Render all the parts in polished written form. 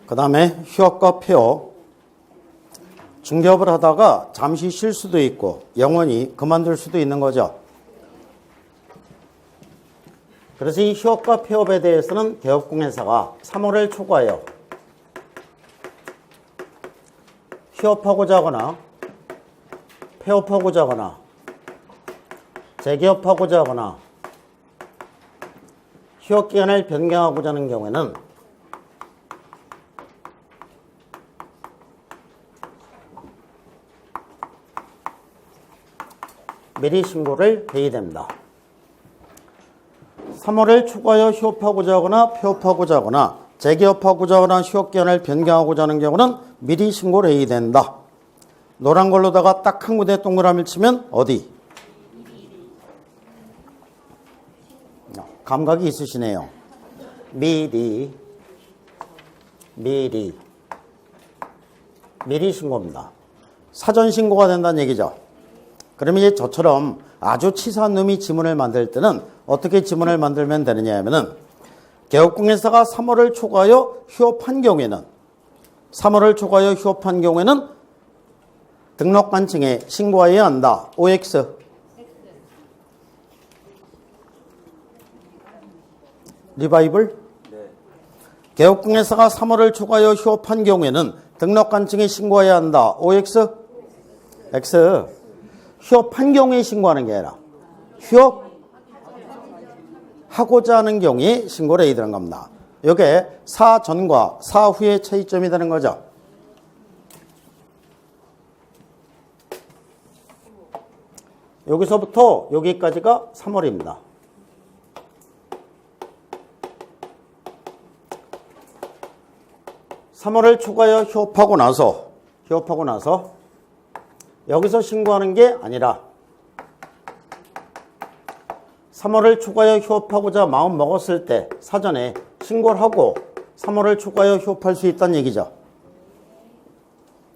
그 다음에 휴업과 폐업. 중개업을 하다가 잠시 쉴 수도 있고 영원히 그만둘 수도 있는 거죠. 그래서 이 휴업과 폐업에 대해서는 개업공인사가 3월을 초과하여 휴업하고자 하거나 폐업하고자 하거나 재개업하고자 하거나 휴업기간을 변경하고자 하는 경우에는 미리 신고를 해야 됩니다. 3월을 초과하여 휴업하고자 하거나 폐업하고자 하거나 재개업하고자 하거나 휴업기간을 변경하고자 하는 경우는 미리 신고를 해야 된다. 노란 걸로다가 딱 한 군데 동그라미를 치면 어디? 감각이 있으시네요. 미리 신고입니다. 사전 신고가 된다는 얘기죠. 그러면 이제 저처럼 아주 치사한 놈이 지문을 만들 때는 어떻게 지문을 만들면 되느냐 하면은 개업공인사가 3월을 초과하여 휴업한 경우에는 등록관청에 신고해야 한다. OX. 리바이블? 개업공인사가 3월을 초과하여 휴업한 경우에는 등록관청에 신고해야 한다. OX? X. 휴업한 경우에 신고하는 게 아니라 휴업하고자 하는 경우에 신고를 해야 되는 겁니다. 이게 사전과 사후의 차이점이 되는 거죠. 여기서부터 여기까지가 3월입니다. (3월을) 초과하여 휴업하고 나서 여기서 신고하는 게 아니라 3월을 초과하여 휴업하고자 마음 먹었을 때 사전에 신고를 하고 3월을 초과하여 휴업할 수 있다는 얘기죠.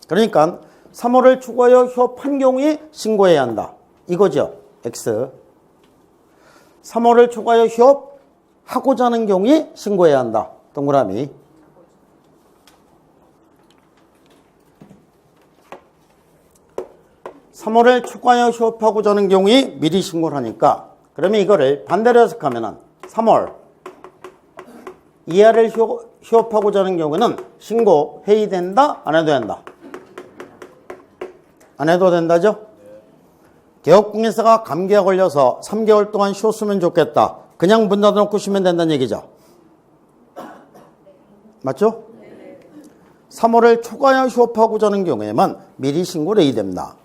그러니까 3월을 초과하여 휴업한 경우에 신고해야 한다. 이거죠. X. 3월을 초과하여 휴업하고자 하는 경우에 신고해야 한다. 동그라미. (3월을) 초과하여 휴업하고자 하는 경우에 미리 신고를 하니까 그러면 이거를 반대로 해석하면은 3월 이하를 휴업하고자 하는 경우는 신고해야 된다? 안 해도 된다? 안 해도 된다죠? 개업공인사가 감기가 걸려서 3개월 동안 쉬었으면 좋겠다. 그냥 문 닫아놓고 쉬면 된다는 얘기죠. 맞죠? 3월을 초과하여 휴업하고자 하는 경우에만 미리 신고를 해야 됩니다.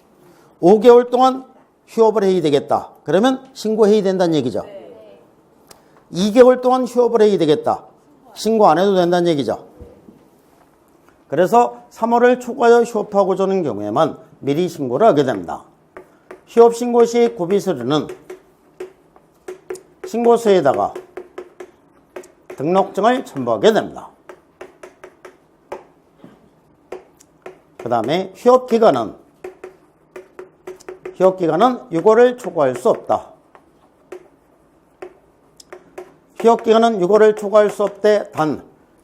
5개월 동안 휴업을 해야 되겠다. 그러면 신고해야 된다는 얘기죠. 2개월 동안 휴업을 해야 되겠다. 신고 안 해도 된다는 얘기죠. 그래서 3월을 초과하여 휴업하고자 하는 경우에만 미리 신고를 하게 됩니다. 휴업 신고 시 구비서류는 신고서에다가 등록증을 첨부하게 됩니다. 그 다음에 휴업기간은 6월을 초과할 수 없다. 휴업기간은 6월을 초과할 수 없되 단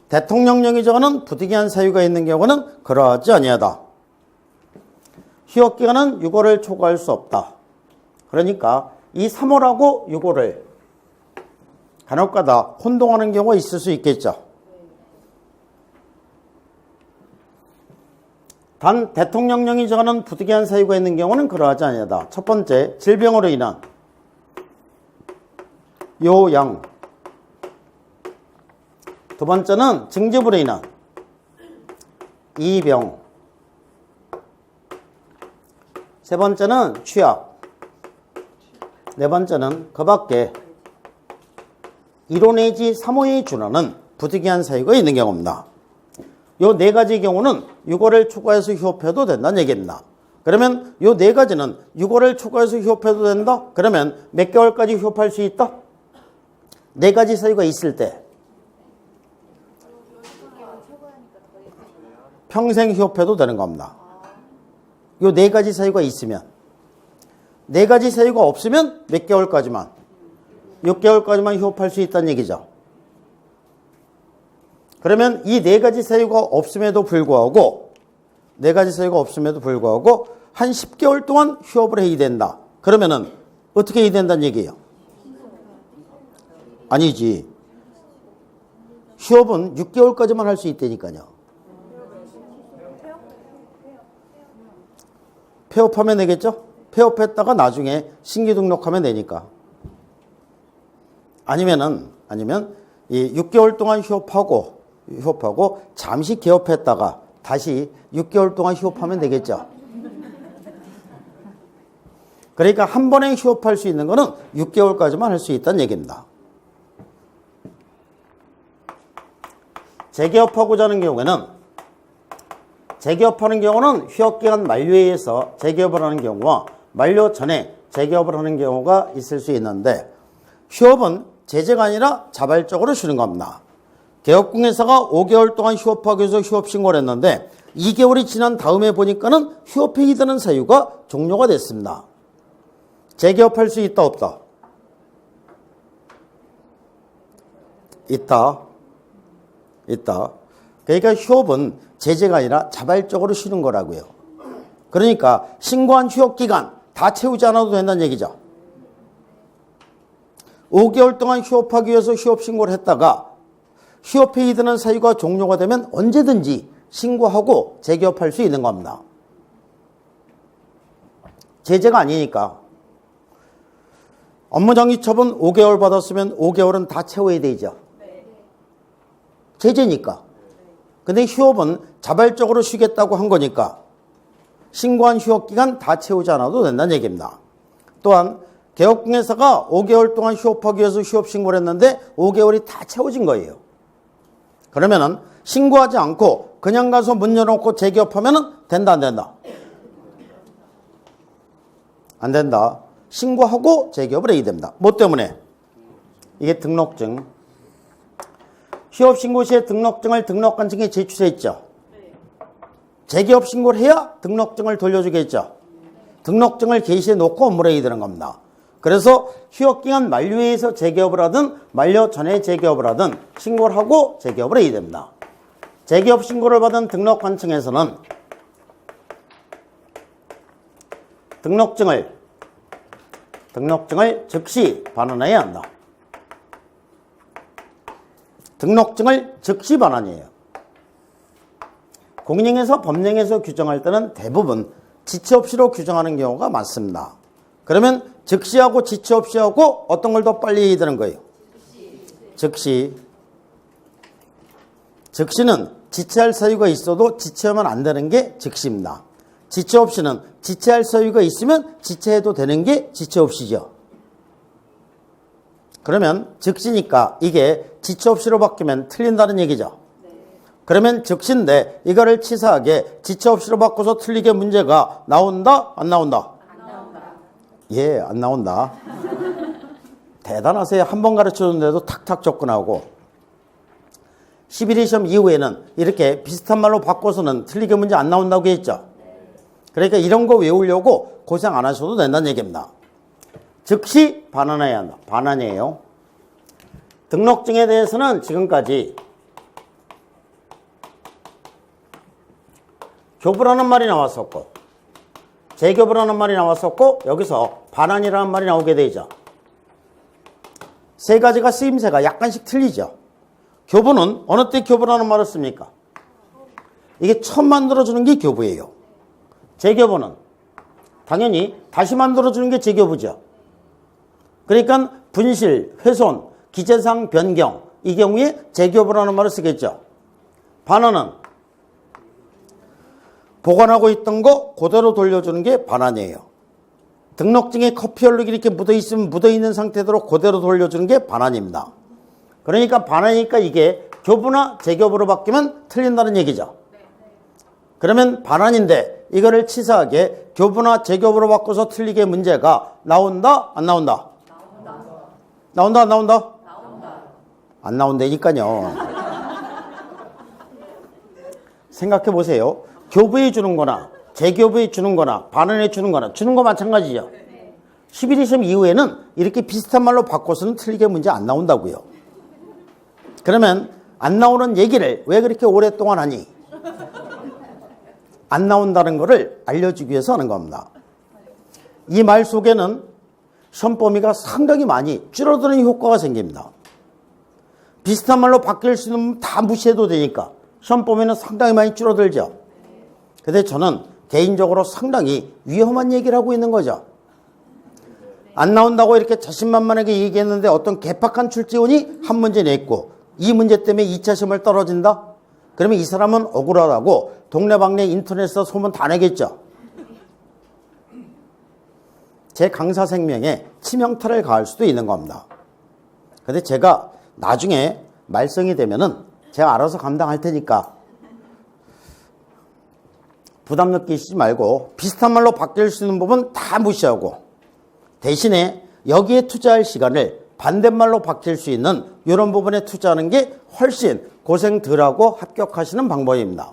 대통령령이 정하는 부득이한 사유가 있는 경우는 그러하지 아니하다. 휴업기간은 6월을 초과할 수 없다. 그러니까 이 3월하고 6월을 간혹가다 혼동하는 경우가 있을 수 있겠죠. 단 대통령령이 정하는 부득이한 사유가 있는 경우는 그러하지 아니하다. 첫 번째, 질병으로 인한 요양. 두 번째는 징집으로 인한 이병. 세 번째는 취약. 네 번째는 그 밖에 1호 내지 3호에 준하는 부득이한 사유가 있는 경우입니다. 요 네 가지 경우는 6월을 초과해서 휴업해도 된다는 얘기입니다. 그러면 요 네 가지는 6월을 초과해서 휴업해도 된다? 그러면 몇 개월까지 휴업할 수 있다? 네 가지 사유가 있을 때 평생 휴업해도 되는 겁니다. 요 네 가지 사유가 있으면. 네 가지 사유가 없으면 몇 개월까지만? 6개월까지만 휴업할 수 있다는 얘기죠. 그러면 이 네 가지 사유가 없음에도 불구하고 한 10개월 동안 휴업을 해야 된다. 그러면은 어떻게 해야 된다는 얘기예요? 아니지. 휴업은 6개월까지만 할 수 있다니까요. 폐업하면 되겠죠? 폐업했다가 나중에 신규 등록하면 되니까. 아니면 이 6개월 동안 휴업하고 잠시 개업했다가 다시 6개월 동안 휴업하면 되겠죠. 그러니까 한 번에 휴업할 수 있는 거는 6개월까지만 할 수 있다는 얘기입니다. 재개업하고자 하는 경우는 휴업기간 만료에 의해서 재개업을 하는 경우와 만료 전에 재개업을 하는 경우가 있을 수 있는데, 휴업은 제재가 아니라 자발적으로 쉬는 겁니다. 개업공회사가 5개월 동안 휴업하기 위해서 휴업 신고를 했는데 2개월이 지난 다음에 보니까는 휴업회의 드는 사유가 종료가 됐습니다. 재개업할 수 있다 없다? 있다. 그러니까 휴업은 제재가 아니라 자발적으로 쉬는 거라고요. 그러니까 신고한 휴업기간 다 채우지 않아도 된다는 얘기죠. 5개월 동안 휴업하기 위해서 휴업 신고를 했다가 휴업회의 드는 사유가 종료가 되면 언제든지 신고하고 재개업할 수 있는 겁니다. 제재가 아니니까. 업무정지처분 5개월 받았으면 5개월은 다 채워야 되죠. 제재니까. 근데 휴업은 자발적으로 쉬겠다고 한 거니까 신고한 휴업기간 다 채우지 않아도 된다는 얘기입니다. 또한 개업공회사가 5개월 동안 휴업하기 위해서 휴업 신고를 했는데 5개월이 다 채워진 거예요. 그러면은 신고하지 않고 그냥 가서 문 열어놓고 재개업하면은 된다 안 된다? 안 된다. 신고하고 재개업을 해야 됩니다. 뭐 때문에? 이게 등록증. 휴업 신고 시에 등록증을 등록관청에 제출했죠. 재개업 신고를 해야 등록증을 돌려주겠죠. 등록증을 게시해 놓고 업무를 해야 되는 겁니다. 그래서 휴업기간 만료에 의해서 재개업을 하든 만료 전에 재개업을 하든 신고를 하고 재개업을 해야 됩니다. 재개업 신고를 받은 등록관청에서는 등록증을 즉시 반환해야 한다. 등록증을 즉시 반환이에요. 공인중개사 법령에서 규정할 때는 대부분 지체 없이로 규정하는 경우가 많습니다. 그러면 즉시하고 지체 없이 하고 어떤 걸 더 빨리 해야 되는 거예요? 즉시는 지체할 사유가 있어도 지체하면 안 되는 게 즉시입니다. 지체 없이는 지체할 사유가 있으면 지체해도 되는 게 지체 없이죠. 그러면 즉시니까 이게 지체 없이로 바뀌면 틀린다는 얘기죠. 그러면 즉시인데 이거를 치사하게 지체 없이로 바꿔서 틀리게 문제가 나온다? 안 나온다? 예, 안 나온다. 대단하세요. 한 번 가르쳐줬는데도 탁탁 접근하고 11회 시험 이후에는 이렇게 비슷한 말로 바꿔서는 틀리게 문제 안 나온다고 했죠. 그러니까 이런 거 외우려고 고생 안 하셔도 된다는 얘기입니다. 즉시 반환해야 한다. 반환이에요. 등록증에 대해서는 지금까지 교부라는 말이 나왔었고 재교부라는 말이 나왔었고 여기서 반환이라는 말이 나오게 되죠. 세 가지가 쓰임새가 약간씩 틀리죠. 교부는 어느 때 교부라는 말을 씁니까? 이게 처음 만들어주는 게 교부예요. 재교부는 당연히 다시 만들어주는 게 재교부죠. 그러니까 분실, 훼손, 기재사항 변경 이 경우에 재교부라는 말을 쓰겠죠. 반환은 보관하고 있던 거 그대로 돌려주는 게 반환이에요. 등록증에 커피 얼룩이 이렇게 묻어있으면 묻어있는 상태대로 그대로 돌려주는 게 반환입니다. 그러니까 반환이니까 이게 교부나 재교부로 바뀌면 틀린다는 얘기죠. 그러면 반환인데 이거를 치사하게 교부나 재교부로 바꿔서 틀리게 문제가 나온다? 안 나온다? 나온다 안 나온다? 안 나온다니까요. 생각해 보세요. 교부에 주는 거나 재교부에 주는 거나 반환에 주는 거나 주는 거 마찬가지죠. 11회 시험 이후에는 이렇게 비슷한 말로 바꿔서는 틀리게 문제 안 나온다고요. 그러면 안 나오는 얘기를 왜 그렇게 오랫동안 하니? 안 나온다는 것을 알려주기 위해서 하는 겁니다. 이 말 속에는 시험 범위가 상당히 많이 줄어드는 효과가 생깁니다. 비슷한 말로 바뀔 수 있는 다 무시해도 되니까 시험 범위는 상당히 많이 줄어들죠. 근데 저는 개인적으로 상당히 위험한 얘기를 하고 있는 거죠. 안 나온다고 이렇게 자신만만하게 얘기했는데 어떤 개팍한 출제원이 한 문제 냈고 이 문제 때문에 2차 시험을 떨어진다? 그러면 이 사람은 억울하다고 동네방네 인터넷에서 소문 다 내겠죠. 제 강사 생명에 치명타를 가할 수도 있는 겁니다. 근데 제가 나중에 말썽이 되면은 제가 알아서 감당할 테니까 부담 느끼시지 말고 비슷한 말로 바뀔 수 있는 부분 다 무시하고 대신에 여기에 투자할 시간을 반대말로 바뀔 수 있는 이런 부분에 투자하는 게 훨씬 고생 덜하고 합격하시는 방법입니다.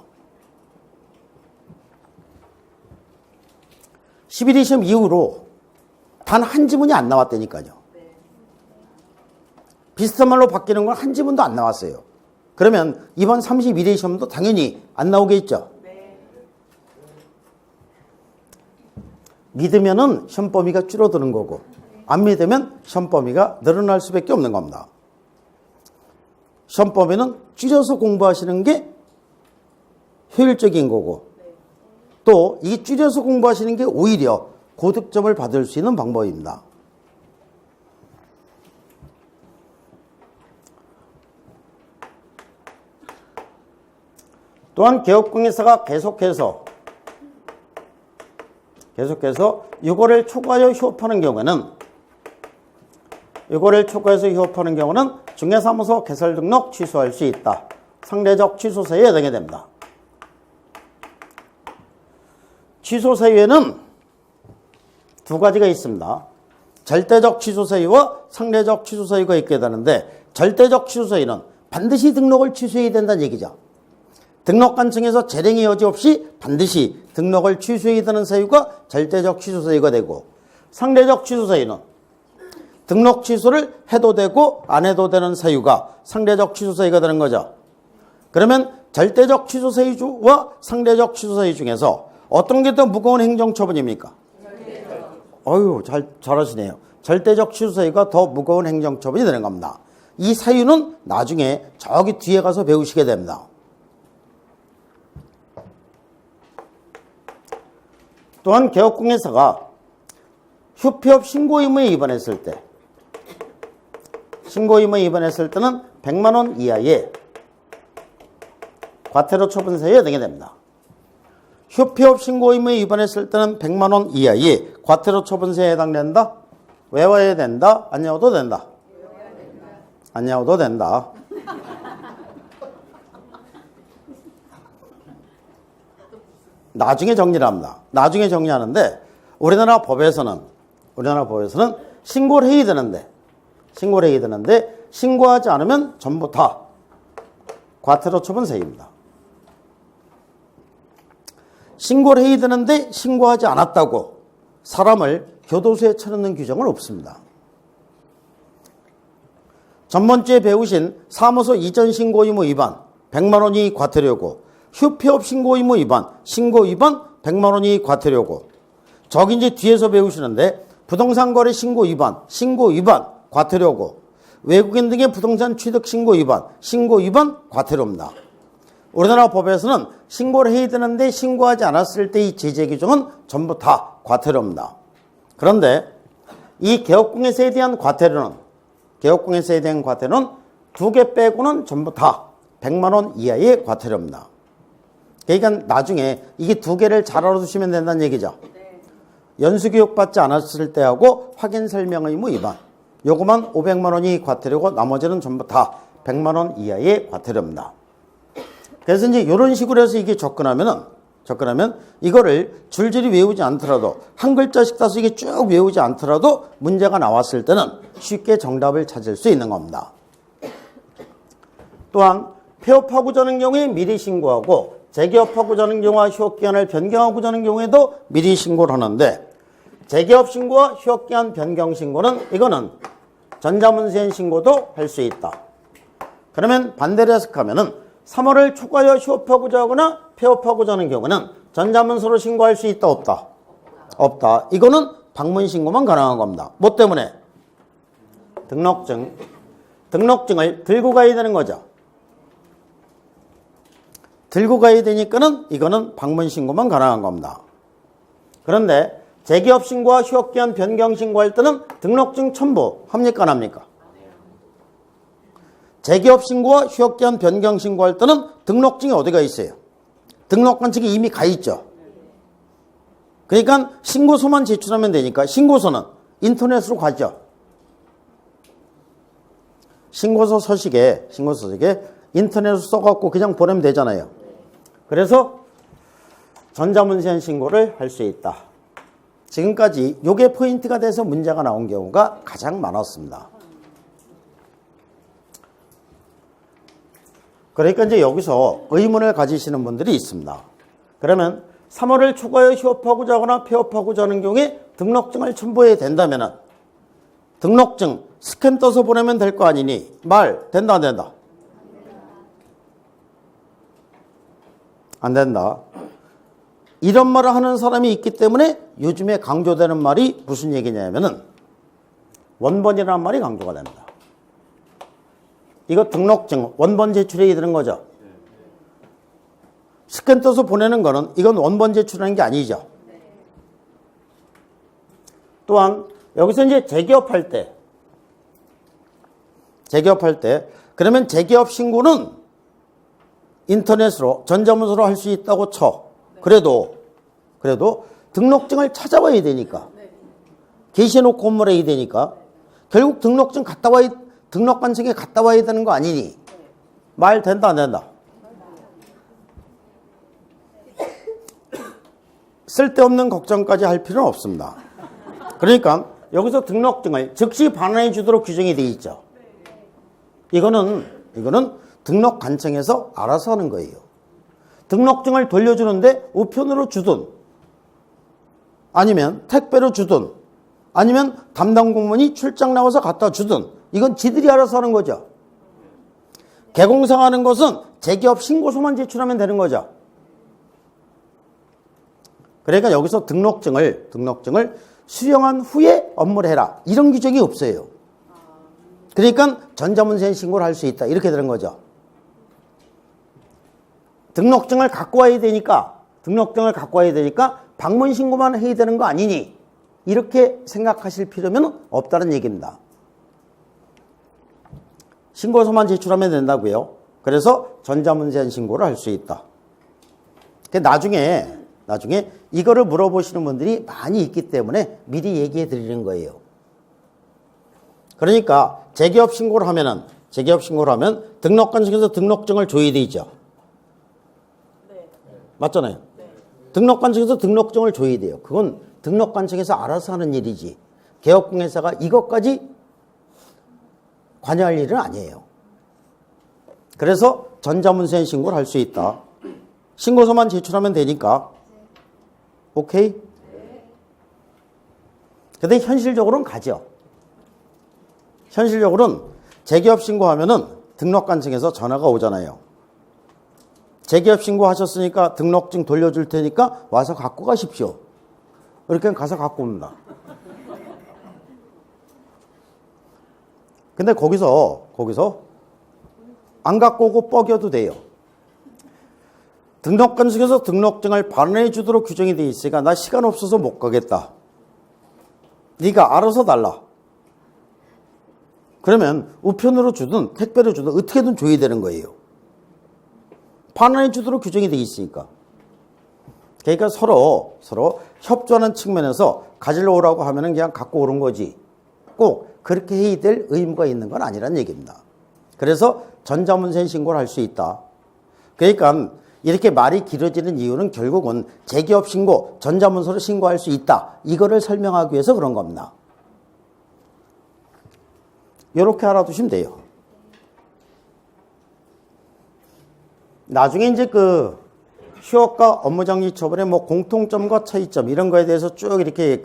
11위 시험 이후로 단 한 지문이 안 나왔다니까요. 비슷한 말로 바뀌는 건 한 지문도 안 나왔어요. 그러면 이번 31위 시험도 당연히 안 나오겠죠. 믿으면은 시험 범위가 줄어드는 거고 안 믿으면 시험 범위가 늘어날 수밖에 없는 겁니다. 시험 범위는 줄여서 공부하시는 게 효율적인 거고 또 이 줄여서 공부하시는 게 오히려 고득점을 받을 수 있는 방법입니다. 또한 개업공예사가 계속해서 6월을 초과하여 휴업하는 경우는 중개사무소 개설 등록 취소할 수 있다. 상대적 취소 사유에 해당이 됩니다. 취소 사유에는 두 가지가 있습니다. 절대적 취소 사유와 상대적 취소 사유가 있게 되는데 절대적 취소 사유는 반드시 등록을 취소해야 된다는 얘기죠. 등록 간청에서 재량의 여지 없이 반드시 등록을 취소해야 되는 사유가 절대적 취소 사유가 되고 상대적 취소 사유는 등록 취소를 해도 되고 안 해도 되는 사유가 상대적 취소 사유가 되는 거죠. 그러면 절대적 취소 사유와 상대적 취소 사유 중에서 어떤 게 더 무거운 행정처분입니까? 어휴, 잘하시네요. 절대적 취소 사유가 더 무거운 행정처분이 되는 겁니다. 이 사유는 나중에 저기 뒤에 가서 배우시게 됩니다. 또한 개업공예사가 휴폐업 신고 의무에 위반했을 때는 100만 원 이하의 과태료 처분 사유에 해당이 됩니다. 휴폐업 신고 의무에 위반했을 때는 100만 원 이하의 과태료 처분 사유에 해당된다? 외워야 된다? 안 외워도 된다? 안 외워도 된다. 나중에 정리를 합니다. 나중에 정리하는데 우리나라 법에서는 신고를 해야 되는데 신고하지 않으면 전부 다 과태료 처분 사유입니다. 신고를 해야 되는데 신고하지 않았다고 사람을 교도소에 쳐넣는 규정은 없습니다. 전번주에 배우신 사무소 이전 신고 의무 위반 100만 원이 과태료고 휴폐업 신고 의무 위반, 신고 위반 100만 원이 과태료고 저기 이제 뒤에서 배우시는데 부동산 거래 신고 위반 과태료고 외국인 등의 부동산 취득 신고 위반 과태료입니다. 우리나라 법에서는 신고를 해야 되는데 신고하지 않았을 때 이 제재 규정은 전부 다 과태료입니다. 그런데 이 개업공예사에 대한 과태료는 두 개 빼고는 전부 다 100만 원 이하의 과태료입니다. 그러니까 나중에 이게 두 개를 잘 알아두시면 된다는 얘기죠. 연수교육 받지 않았을 때하고 확인 설명 의무 위반 요거만 500만 원이 과태료고 나머지는 전부 다 100만 원 이하의 과태료입니다. 그래서 이제 이런 식으로 해서 이게 접근하면 이거를 줄줄이 외우지 않더라도 한 글자씩 따서 이게 쭉 외우지 않더라도 문제가 나왔을 때는 쉽게 정답을 찾을 수 있는 겁니다. 또한 폐업하고자 하는 경우에 미리 신고하고 재개업하고자 하는 경우와 휴업기한을 변경하고자 하는 경우에도 미리 신고를 하는데 재개업 신고와 휴업기한 변경 신고는 이거는 전자문서인 신고도 할 수 있다. 그러면 반대로 해석하면은 3월을 초과하여 휴업하고자 하거나 폐업하고자 하는 경우는 전자문서로 신고할 수 있다, 없다? 없다. 이거는 방문 신고만 가능한 겁니다. 뭐 때문에? 등록증을 들고 가야 되는 거죠. 들고 가야 되니까는 이거는 방문 신고만 가능한 겁니다. 그런데 재기업 신고와 휴업기한 변경 신고할 때는 등록증 첨부 합니까, 안 합니까? 재기업 신고와 휴업기한 변경 신고할 때는 등록증이 어디가 있어요? 등록관청이 이미 가 있죠. 그러니까 신고서만 제출하면 되니까 신고서는 인터넷으로 가죠. 신고서 서식에 인터넷으로 써갖고 그냥 보내면 되잖아요. 그래서 전자문서현 신고를 할 수 있다. 지금까지 요게 포인트가 돼서 문제가 나온 경우가 가장 많았습니다. 그러니까 이제 여기서 의문을 가지시는 분들이 있습니다. 그러면 3월을 초과하여 휴업하고자 하거나 폐업하고자 하는 경우에 등록증을 첨부해야 된다면 등록증 스캔 떠서 보내면 될 거 아니니 말 된다, 안 된다? 안 된다. 이런 말을 하는 사람이 있기 때문에 요즘에 강조되는 말이 무슨 얘기냐면은 원본이라는 말이 강조가 됩니다. 이거 등록증 원본 제출해야 되는 거죠. 스캔 떠서 보내는 거는 이건 원본 제출하는 게 아니죠. 또한 여기서 이제 재기업할 때 그러면 재기업 신고는 인터넷으로 전자문서로 할 수 있다고 쳐. 그래도 등록증을 찾아와야 되니까 게시해놓고 업무를 해야 되니까 결국 등록관청에 갔다 와야 되는 거 아니니 말 된다, 안 된다? 쓸데없는 걱정까지 할 필요는 없습니다. 그러니까 여기서 등록증을 즉시 반환해 주도록 규정이 되어 있죠. 이거는 등록관청에서 알아서 하는 거예요. 등록증을 돌려주는데 우편으로 주든 아니면 택배로 주든 아니면 담당 공무원이 출장 나와서 갖다 주든 이건 지들이 알아서 하는 거죠. 개공상하는 것은 재기업 신고서만 제출하면 되는 거죠. 그러니까 여기서 등록증을 수령한 후에 업무를 해라 이런 규정이 없어요. 그러니까 전자문서엔 신고를 할 수 있다 이렇게 되는 거죠. 등록증을 갖고 와야 되니까 방문 신고만 해야 되는 거 아니니 이렇게 생각하실 필요는 없다는 얘기입니다. 신고서만 제출하면 된다고요. 그래서 전자문서엔 신고를 할 수 있다. 나중에 이거를 물어보시는 분들이 많이 있기 때문에 미리 얘기해 드리는 거예요. 그러니까 재기업 신고를 하면 등록관청에서 등록증을 줘야 되죠. 맞잖아요. 등록관청에서 등록증을 줘야 돼요. 그건 등록관청에서 알아서 하는 일이지 개업공회사가 이것까지 관여할 일은 아니에요. 그래서 전자문서엔 신고를 할 수 있다. 신고서만 제출하면 되니까 오케이? 근데 현실적으로는 가죠. 현실적으로는 재기업 신고하면은 등록관청에서 전화가 오잖아요. 재기업 신고하셨으니까 등록증 돌려줄 테니까 와서 갖고 가십시오. 이렇게 가서 갖고 옵니다. 근데 거기서 안 갖고 오고 뻐겨도 돼요. 등록관청에서 등록증을 반환해 주도록 규정이 돼 있으니까 나 시간 없어서 못 가겠다. 네가 알아서 달라. 그러면 우편으로 주든 택배로 주든 어떻게든 줘야 되는 거예요. 반환해 주도록 규정이 돼 있으니까. 그러니까 서로 협조하는 측면에서 가지러 오라고 하면은 그냥 갖고 오는 거지. 꼭 그렇게 해야 될 의무가 있는 건 아니란 얘기입니다. 그래서 전자문서엔 신고를 할 수 있다. 그러니까 이렇게 말이 길어지는 이유는 결국은 재기업 신고, 전자문서로 신고할 수 있다. 이거를 설명하기 위해서 그런 겁니다. 이렇게 알아두시면 돼요. 나중에 이제 휴업과 업무정지 처분의 공통점과 차이점 이런 거에 대해서 쭉 이렇게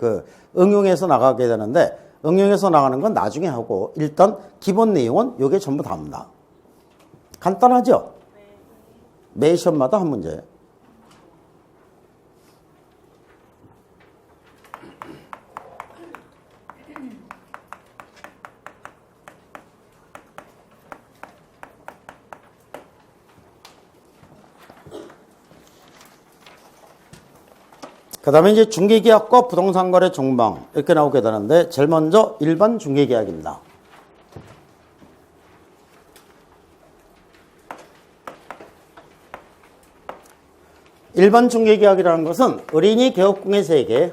응용해서 나가게 되는데 응용해서 나가는 건 나중에 하고 일단 기본 내용은 이게 전부 다입니다. 간단하죠? 매 시험마다 한 문제. 그 다음에 이제 중개계약과 부동산거래 정방 이렇게 나오게 되는데 제일 먼저 일반 중개계약입니다. 일반 중개계약이라는 것은 의뢰인이 개업공예사에게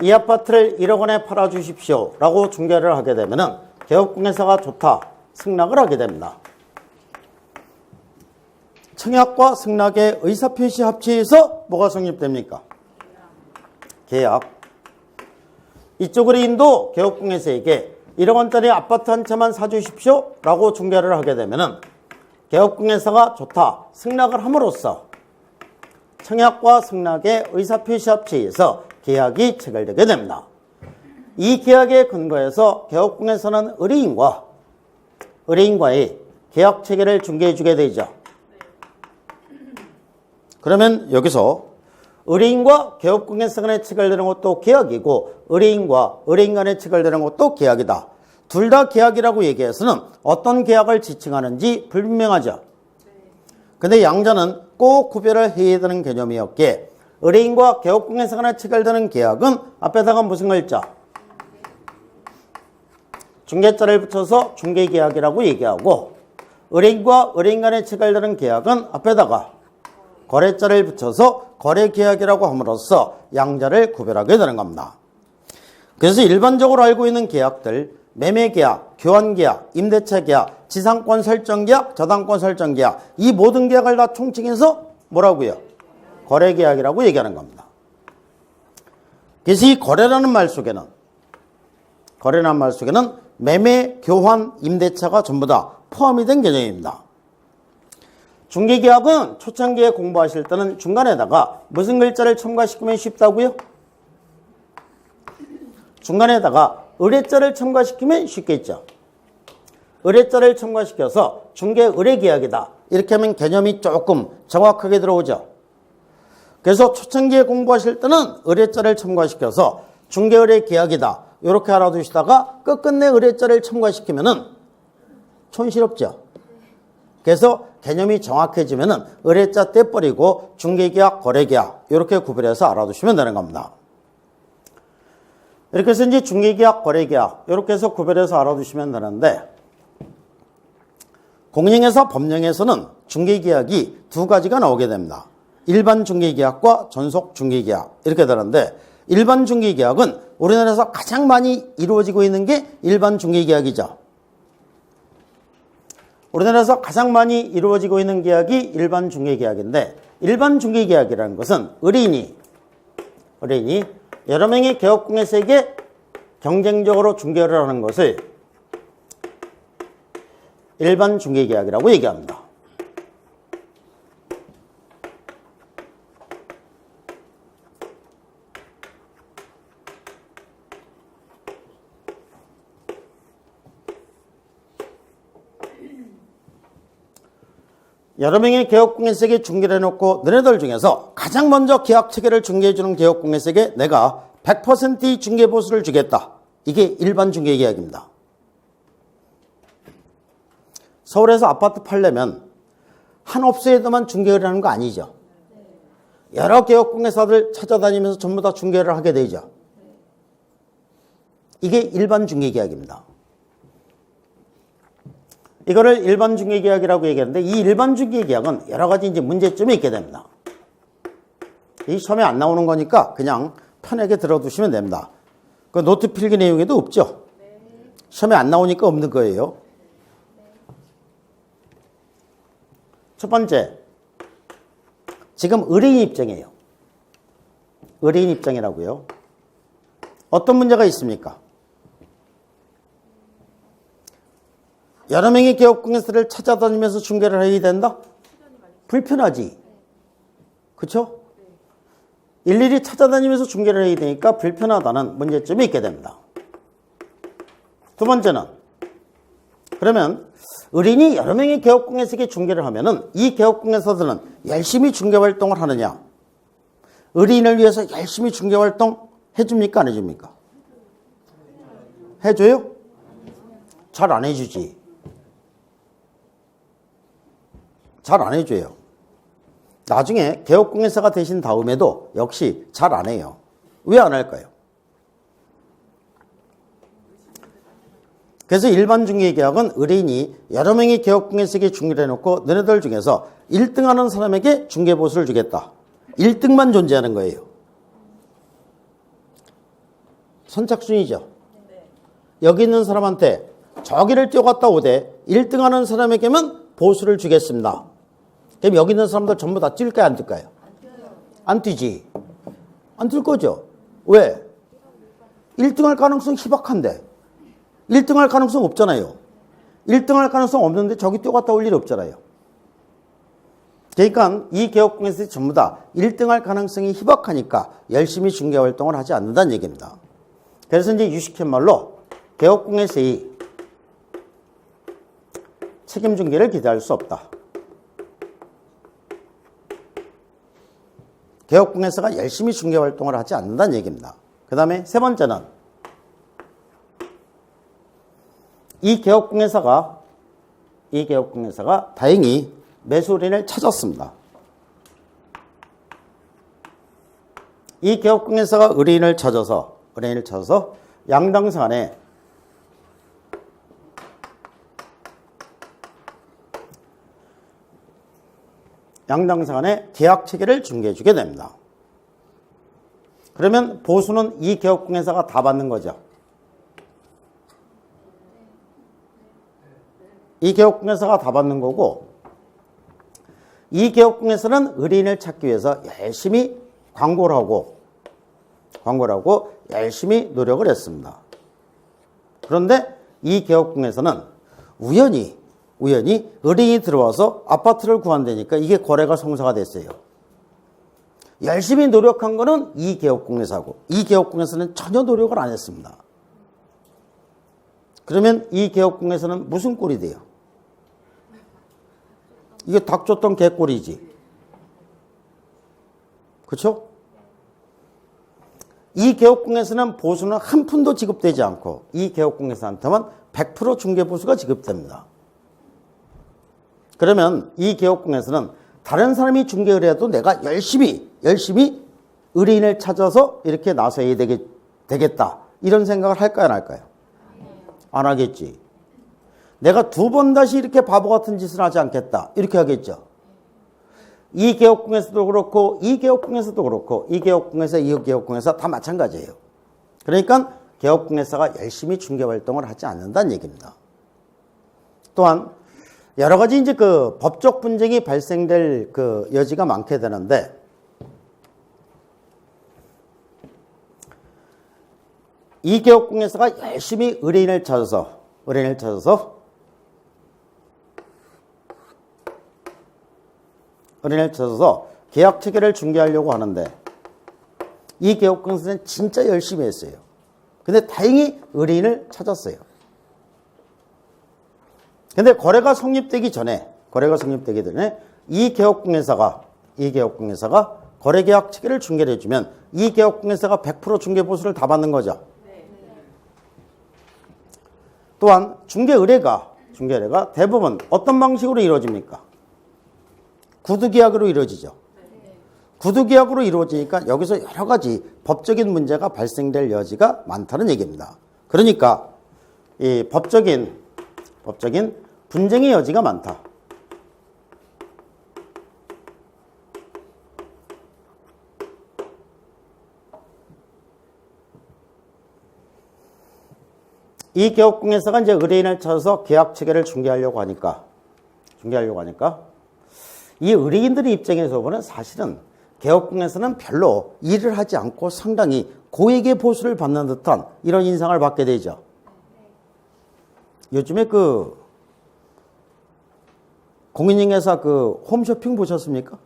이 아파트를 1억 원에 팔아주십시오 라고 중개를 하게 되면 개업공예사가 좋다 승낙을 하게 됩니다. 청약과 승낙의 의사표시 합치해서 뭐가 성립됩니까? 계약. 이쪽 의뢰인도 개업공예사에게 1억 원짜리 아파트 한 채만 사주십시오 라고 중개를 하게 되면 개업공예사가 좋다 승낙을 함으로써 청약과 승낙의 의사표시 합치해서 계약이 체결되게 됩니다. 이 계약에 근거해서 개업공예사는 의뢰인과의 계약 체결을 중개해 주게 되죠. 그러면 여기서 의뢰인과 개업공예사 간에 체결되는 것도 계약이고 의뢰인과 의뢰인 간에 체결되는 것도 계약이다. 둘 다 계약이라고 얘기해서는 어떤 계약을 지칭하는지 불분명하죠. 근데 양자는 꼭 구별을 해야 되는 개념이었기에 의뢰인과 개업공예사 간에 체결되는 계약은 앞에다가 무슨 글자? 중개자를 붙여서 중개계약이라고 얘기하고 의뢰인과 의뢰인 간에 체결되는 계약은 앞에다가 거래자를 붙여서 거래계약이라고 함으로써 양자를 구별하게 되는 겁니다. 그래서 일반적으로 알고 있는 계약들, 매매계약, 교환계약, 임대차계약, 지상권 설정계약, 저당권 설정계약 이 모든 계약을 다 총칭해서 뭐라고요? 거래계약이라고 얘기하는 겁니다. 그래서 이 거래라는 말 속에는 매매, 교환, 임대차가 전부 다 포함이 된 개념입니다. 중개계약은 초창기에 공부하실 때는 중간에다가 무슨 글자를 첨가시키면 쉽다고요? 중간에다가 의뢰자를 첨가시키면 쉽겠죠. 의뢰자를 첨가시켜서 중개의뢰계약이다. 이렇게 하면 개념이 조금 정확하게 들어오죠. 그래서 초창기에 공부하실 때는 의뢰자를 첨가시켜서 중개의뢰계약이다. 이렇게 알아두시다가 끝끝내 의뢰자를 첨가시키면 촌스럽죠. 그래서 개념이 정확해지면 의뢰자 떼버리고 중개계약, 거래계약 이렇게 구별해서 알아두시면 되는 겁니다. 이렇게 해서 이제 중개계약, 거래계약 이렇게 해서 구별해서 알아두시면 되는데 공령에서 법령에서는 중개계약이 두 가지가 나오게 됩니다. 일반 중개계약과 전속 중개계약 이렇게 되는데 일반 중개계약은 우리나라에서 가장 많이 이루어지고 있는 게 일반 중개계약이죠. 우리나라에서 가장 많이 이루어지고 있는 계약이 일반 중개계약인데 일반 중개계약이라는 것은 의뢰인이 여러 명의 개업공예사에게 경쟁적으로 중개를 하는 것을 일반 중개계약이라고 얘기합니다. 여러 명의 개업공예사에게 중개를 해놓고 너네들 중에서 가장 먼저 계약 체결을 중개해주는 개업공예사에게 내가 100%의 중개보수를 주겠다. 이게 일반 중개계약입니다. 서울에서 아파트 팔려면 한 업소에서만 중개를 하는 거 아니죠. 여러 개업공예사들 찾아다니면서 전부 다 중개를 하게 되죠. 이게 일반 중개계약입니다. 이거를 일반 중개계약이라고 얘기하는데 이 일반 중개계약은 여러 가지 이제 문제점이 있게 됩니다. 이 시험에 안 나오는 거니까 그냥 편하게 들어두시면 됩니다. 그 노트 필기 내용에도 없죠? 시험에 안 나오니까 없는 거예요. 첫 번째, 지금 의뢰인 입장이에요. 의뢰인 입장이라고요. 어떤 문제가 있습니까? 여러 명의 개업공예사를 찾아다니면서 중개를 해야 된다? 불편하지. 그렇죠? 일일이 찾아다니면서 중개를 해야 되니까 불편하다는 문제점이 있게 됩니다. 두 번째는 그러면 의뢰인이 여러 명의 개업공개석에 중개를 하면은 이 개업공개서들은 열심히 중개활동을 하느냐? 의뢰인을 위해서 열심히 중개활동 해줍니까? 안 해줍니까? 해줘요? 잘 안 해주지. 잘 안 해줘요. 나중에 개업공개사가 되신 다음에도 역시 잘 안 해요. 왜 안 할까요? 그래서 일반 중개계약은 의뢰인이 여러 명의 개업공개석에 중개를 해놓고 너네들 중에서 1등하는 사람에게 중개보수를 주겠다. 1등만 존재하는 거예요. 선착순이죠. 여기 있는 사람한테 저기를 뛰어갔다 오되 1등하는 사람에게만 보수를 주겠습니다. 그럼 여기 있는 사람들 전부 다 뛸까요? 안 뛸까요? 안 뛰지. 안 뛸 거죠. 왜? 1등할 가능성 희박한데. 1등할 가능성 없잖아요. 1등할 가능성 없는데 저기 뛰어갔다 올 일 없잖아요. 그러니까 이 개업공개서들이 전부 다 1등할 가능성이 희박하니까 열심히 중개활동을 하지 않는다는 얘기입니다. 그래서 이제 유식한 말로 개업공개서의 책임중개를 기대할 수 없다. 개업공개서가 열심히 중개활동을 하지 않는다는 얘기입니다. 그 다음에 세 번째는 이 개업공개사가 다행히 매수 의뢰인을 찾았습니다. 이 개업공개사가 의뢰인을 찾아서 양당사 간에 계약 체계를 중개해 주게 됩니다. 그러면 보수는 이 개업공개사가 다 받는 거죠. 이 개업공개사가 다 받는 거고, 이 개업공개사는 의뢰인을 찾기 위해서 열심히 광고를 하고 열심히 노력을 했습니다. 그런데 이 개업공개사는 우연히 의뢰인이 들어와서 아파트를 구한다니까 이게 거래가 성사가 됐어요. 열심히 노력한 거는 이 개업공개사고, 이 개업공개사는 전혀 노력을 안 했습니다. 그러면 이 개업공개사는 무슨 꼴이 돼요? 이게 닭 줬던 개꼴이지. 그렇죠? 이 개업공개사는 보수는 한 푼도 지급되지 않고 이 개업공개사한테만 100% 중개보수가 지급됩니다. 그러면 이 개업공개사는 다른 사람이 중개를 해도 내가 열심히 의뢰인을 찾아서 이렇게 나서야 되겠다. 이런 생각을 할까요, 안 할까요? 안 하겠지. 내가 두 번 다시 이렇게 바보 같은 짓을 하지 않겠다. 이렇게 하겠죠. 이 개업공개사도 그렇고 이 개업공개사도 그렇고 이 개업공개사, 이 개업공개사 다 마찬가지예요. 그러니까 개업공개사가 열심히 중개활동을 하지 않는다는 얘기입니다. 또한 여러 가지 이제 그 법적 분쟁이 발생될 그 여지가 많게 되는데, 이 개업공개사가 열심히 의뢰인을 찾아서 계약 체계를 중개하려고 하는데, 이 개업공개사는 진짜 열심히 했어요. 근데 다행히 의뢰인을 찾았어요. 근데 거래가 성립되기 전에 이 개업공개사가 거래계약 체계를 중개를 해주면 이 개업공개사가 100% 중개보수를 다 받는 거죠. 또한 중개 의뢰가 대부분 어떤 방식으로 이루어집니까? 구두계약으로 이루어지죠. 구두계약으로 이루어지니까 여기서 여러 가지 법적인 문제가 발생될 여지가 많다는 얘기입니다. 그러니까 이 법적인 분쟁의 여지가 많다. 이 개업공개사가 이제 의뢰인을 찾아서 계약 체계를 중개하려고 하니까 이 의뢰인들의 입장에서 보면 사실은 개업공개사는 별로 일을 하지 않고 상당히 고액의 보수를 받는 듯한 이런 인상을 받게 되죠. 요즘에 그 공인중개사 그 홈쇼핑 보셨습니까?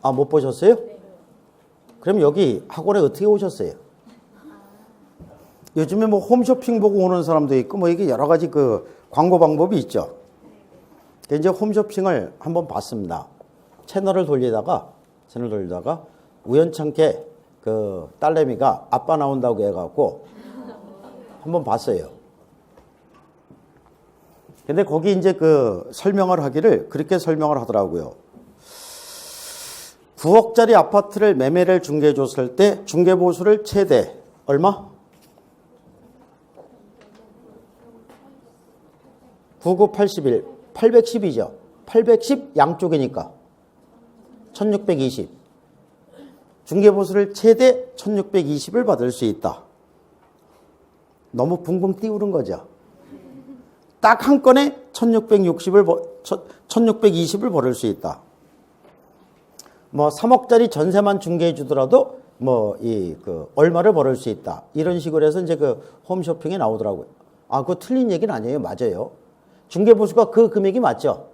아, 못 보셨어요? 그럼 여기 학원에 어떻게 오셨어요? 요즘에 뭐 홈쇼핑 보고 오는 사람도 있고 뭐 이게 여러 가지 그 광고 방법이 있죠. 이제 홈쇼핑을 한번 봤습니다. 채널을 돌리다가 우연찮게 그 딸내미가 아빠 나온다고 해갖고 한번 봤어요. 근데 거기 이제 그 설명을 하기를 그렇게 설명을 하더라고요. 9억짜리 아파트를 매매를 중개해 줬을 때 중개보수를 최대 얼마? 99, 81, 810이죠. 810 양쪽이니까 1620. 중개보수를 최대 1620을 받을 수 있다. 너무 붕붕 띄우는 거죠. 딱 한 건에 1620을 벌을 수 있다. 뭐 3억짜리 전세만 중개해 주더라도 뭐 얼마를 벌을 수 있다. 이런 식으로 해서 이제 그 홈쇼핑에 나오더라고요. 아, 그거 틀린 얘기는 아니에요. 맞아요. 중개보수가 그 금액이 맞죠?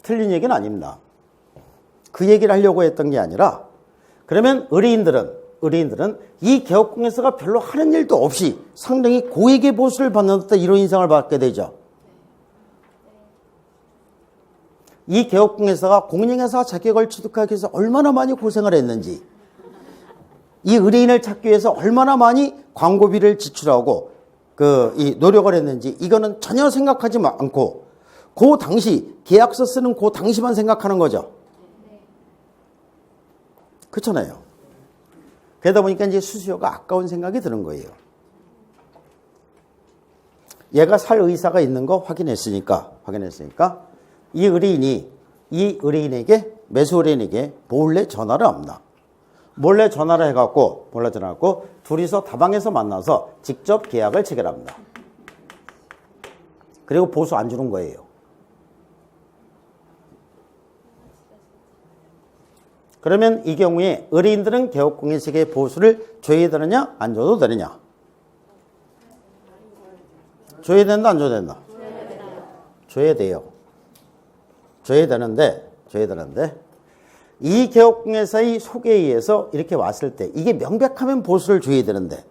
틀린 얘기는 아닙니다. 그 얘기를 하려고 했던 게 아니라 그러면 의뢰인들은 이 개업공개서가 별로 하는 일도 없이 상당히 고액의 보수를 받는 듯한 이런 인상을 받게 되죠. 이 개업공개서가 공인중개사 자격을 취득하기 위해서 얼마나 많이 고생을 했는지, 이 의뢰인을 찾기 위해서 얼마나 많이 광고비를 지출하고 이 노력을 했는지 이거는 전혀 생각하지 않고 그 당시 계약서 쓰는 그 당시만 생각하는 거죠. 그렇잖아요. 그러다 보니까 이제 수수료가 아까운 생각이 드는 거예요. 얘가 살 의사가 있는 거 확인했으니까 이 의뢰인에게 매수 의뢰인에게 몰래 전화를 합니다. 몰래 전화를 해갖고 둘이서 다방에서 만나서 직접 계약을 체결합니다. 그리고 보수 안 주는 거예요. 그러면 이 경우에 의뢰인들은 개업공개서의 보수를 줘야 되느냐 안 줘도 되느냐? 줘야 된다 안 줘야 된다? 줘야 돼요. 줘야 되는데 이 개업공개서의 소개에 의해서 이렇게 왔을 때 이게 명백하면 보수를 줘야 되는데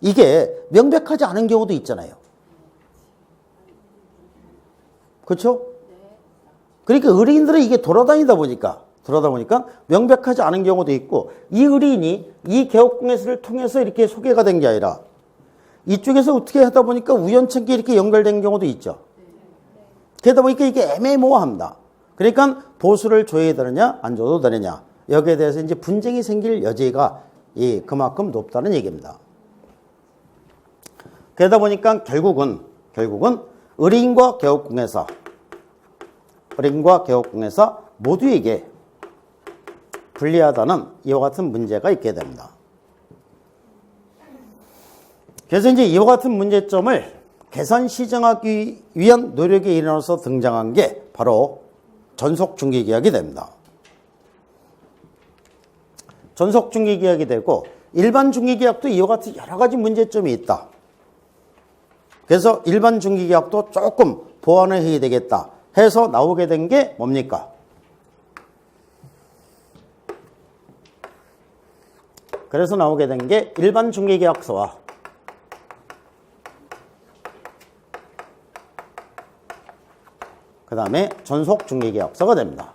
이게 명백하지 않은 경우도 있잖아요. 그렇죠? 그러니까 의뢰인들은 이게 돌아다니다 보니까 명백하지 않은 경우도 있고 이 의뢰인이 이 개업공개서를 통해서 이렇게 소개가 된 게 아니라 이쪽에서 어떻게 하다 보니까 우연찮게 이렇게 연결된 경우도 있죠. 그러다 보니까 이게 애매모호합니다. 그러니까 보수를 줘야 되느냐 안 줘도 되느냐 여기에 대해서 이제 분쟁이 생길 여지가 그만큼 높다는 얘기입니다. 그러다 보니까 결국은 의뢰인과 개업공개사 모두에게 불리하다는 이와 같은 문제가 있게 됩니다. 그래서 이제 이와 같은 문제점을 개선 시정하기 위한 노력에 일어나서 등장한 게 바로 전속중개계약이 됩니다. 전속중개계약이 되고 일반 중개계약도 이와 같은 여러 가지 문제점이 있다. 그래서 일반 중개계약도 조금 보완을 해야 되겠다 해서 나오게 된 게 뭡니까? 그래서 나오게 된 게 일반 중개계약서와 그 다음에 전속중개계약서가 됩니다.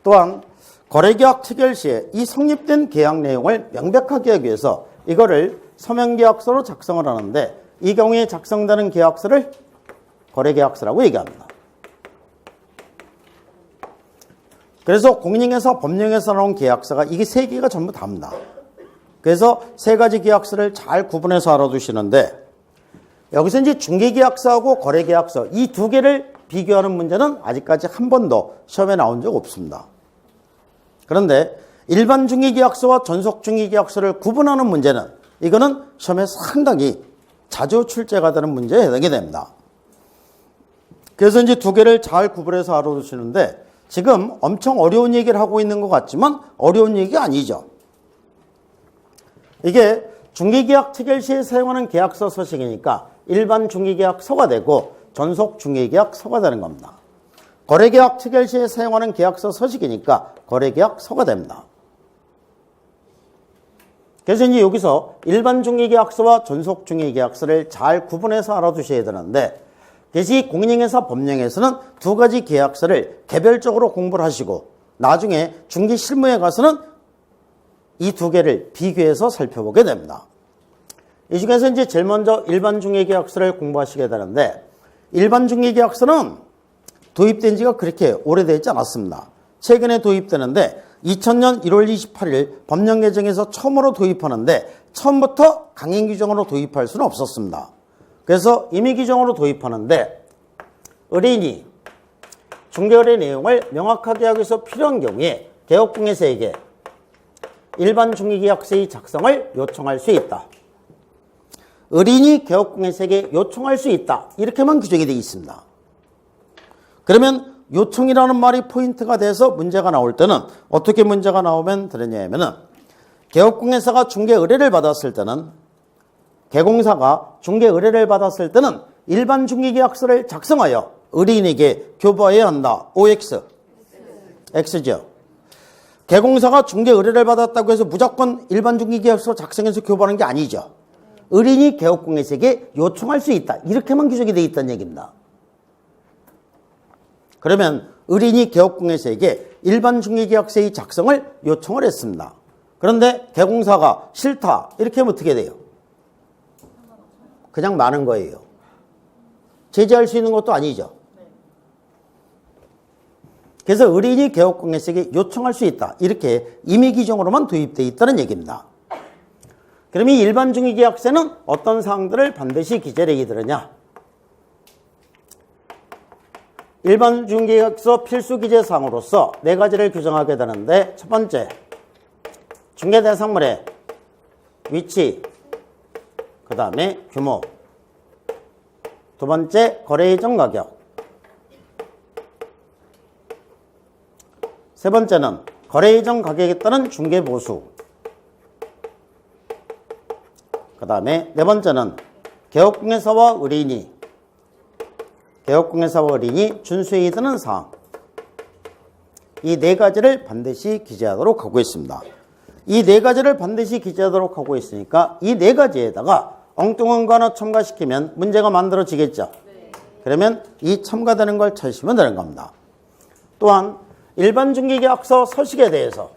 또한 거래계약 체결 시에 이 성립된 계약 내용을 명백하게 하기 위해서 이거를 서명계약서로 작성을 하는데 이 경우에 작성되는 계약서를 거래계약서라고 얘기합니다. 그래서 공인중개사 법령에서 나온 계약서가 이게 3개가 전부 답니다. 그래서 3가지 계약서를 잘 구분해서 알아두시는데 여기서 이제 중개계약서하고 거래계약서 이 2개를 비교하는 문제는 아직까지 한 번도 시험에 나온 적 없습니다. 그런데 일반 중개계약서와 전속중개계약서를 구분하는 문제는 이거는 시험에 상당히 자주 출제가 되는 문제에 해당이 됩니다. 그래서 이제 2개를 잘 구분해서 알아두시는데 지금 엄청 어려운 얘기를 하고 있는 것 같지만 어려운 얘기가 아니죠. 이게 중개계약 체결 시에 사용하는 계약서 서식이니까 일반 중개계약서가 되고 전속 중개계약서가 되는 겁니다. 거래계약 체결 시에 사용하는 계약서 서식이니까 거래계약서가 됩니다. 그래서 이제 여기서 일반 중개계약서와 전속 중개계약서를 잘 구분해서 알아두셔야 되는데, 그래서 이 공인중개사 법령에서는 두 가지 계약서를 개별적으로 공부를 하시고 나중에 중개 실무에 가서는 이 두 개를 비교해서 살펴보게 됩니다. 이 중에서 이제 제일 먼저 일반 중개계약서를 공부하시게 되는데, 일반 중개계약서는 도입된 지가 그렇게 오래되지 않았습니다. 최근에 도입되는데 2000년 1월 28일 법령 개정에서 처음으로 도입하는데, 처음부터 강행 규정으로 도입할 수는 없었습니다. 그래서 임의 규정으로 도입하는데, 의뢰인이 중개거래 내용을 명확하게 하기 위해서 필요한 경우에 개업공개사에게 일반 중개계약서의 작성을 요청할 수 있다. 의뢰인이 개업공개사에게 요청할 수 있다. 이렇게만 규정이 되어 있습니다. 그러면 요청이라는 말이 포인트가 돼서 문제가 나올 때는 어떻게 문제가 나오면 되느냐면은, 개업공개사가 중개 의뢰를 받았을 때는, 개공사가 중개 의뢰를 받았을 때는 일반 중개계약서를 작성하여 의뢰인에게 교부해야 한다. OX. X죠. 개공사가 중개 의뢰를 받았다고 해서 무조건 일반 중개계약서 작성해서 교부하는 게 아니죠. 의뢰인이 개업공개사에게 요청할 수 있다. 이렇게만 규정이 되어 있다는 얘기입니다. 그러면 의뢰인이 개업공개사에게 일반 중개계약서의 작성을 요청을 했습니다. 그런데 개공사가 싫다. 이렇게 하면 어떻게 돼요? 그냥 마는 거예요. 제재할 수 있는 것도 아니죠. 그래서 의뢰인이 개업공개사에게 요청할 수 있다. 이렇게 임의 규정으로만 도입되어 있다는 얘기입니다. 그럼 이 일반 중개계약서는 어떤 사항들을 반드시 기재를 해야 되느냐? 일반 중개계약서 필수 기재 사항으로서 네 가지를 규정하게 되는데, 첫 번째, 중개 대상물의 위치, 그 다음에 규모, 두 번째 거래 이전 가격, 세 번째는 거래 이전 가격에 따른 중개 보수, 그 다음에 네 번째는 개업공개사와 의뢰인이 준수해야 되는 사항, 이 네 가지를 반드시 기재하도록 하고 있습니다. 이 네 가지를 반드시 기재하도록 하고 있으니까 이 네 가지에다가 엉뚱한 거 하나 첨가시키면 문제가 만들어지겠죠. 그러면 이 첨가되는 걸 찾으시면 되는 겁니다. 또한 일반 중개계약서 서식에 대해서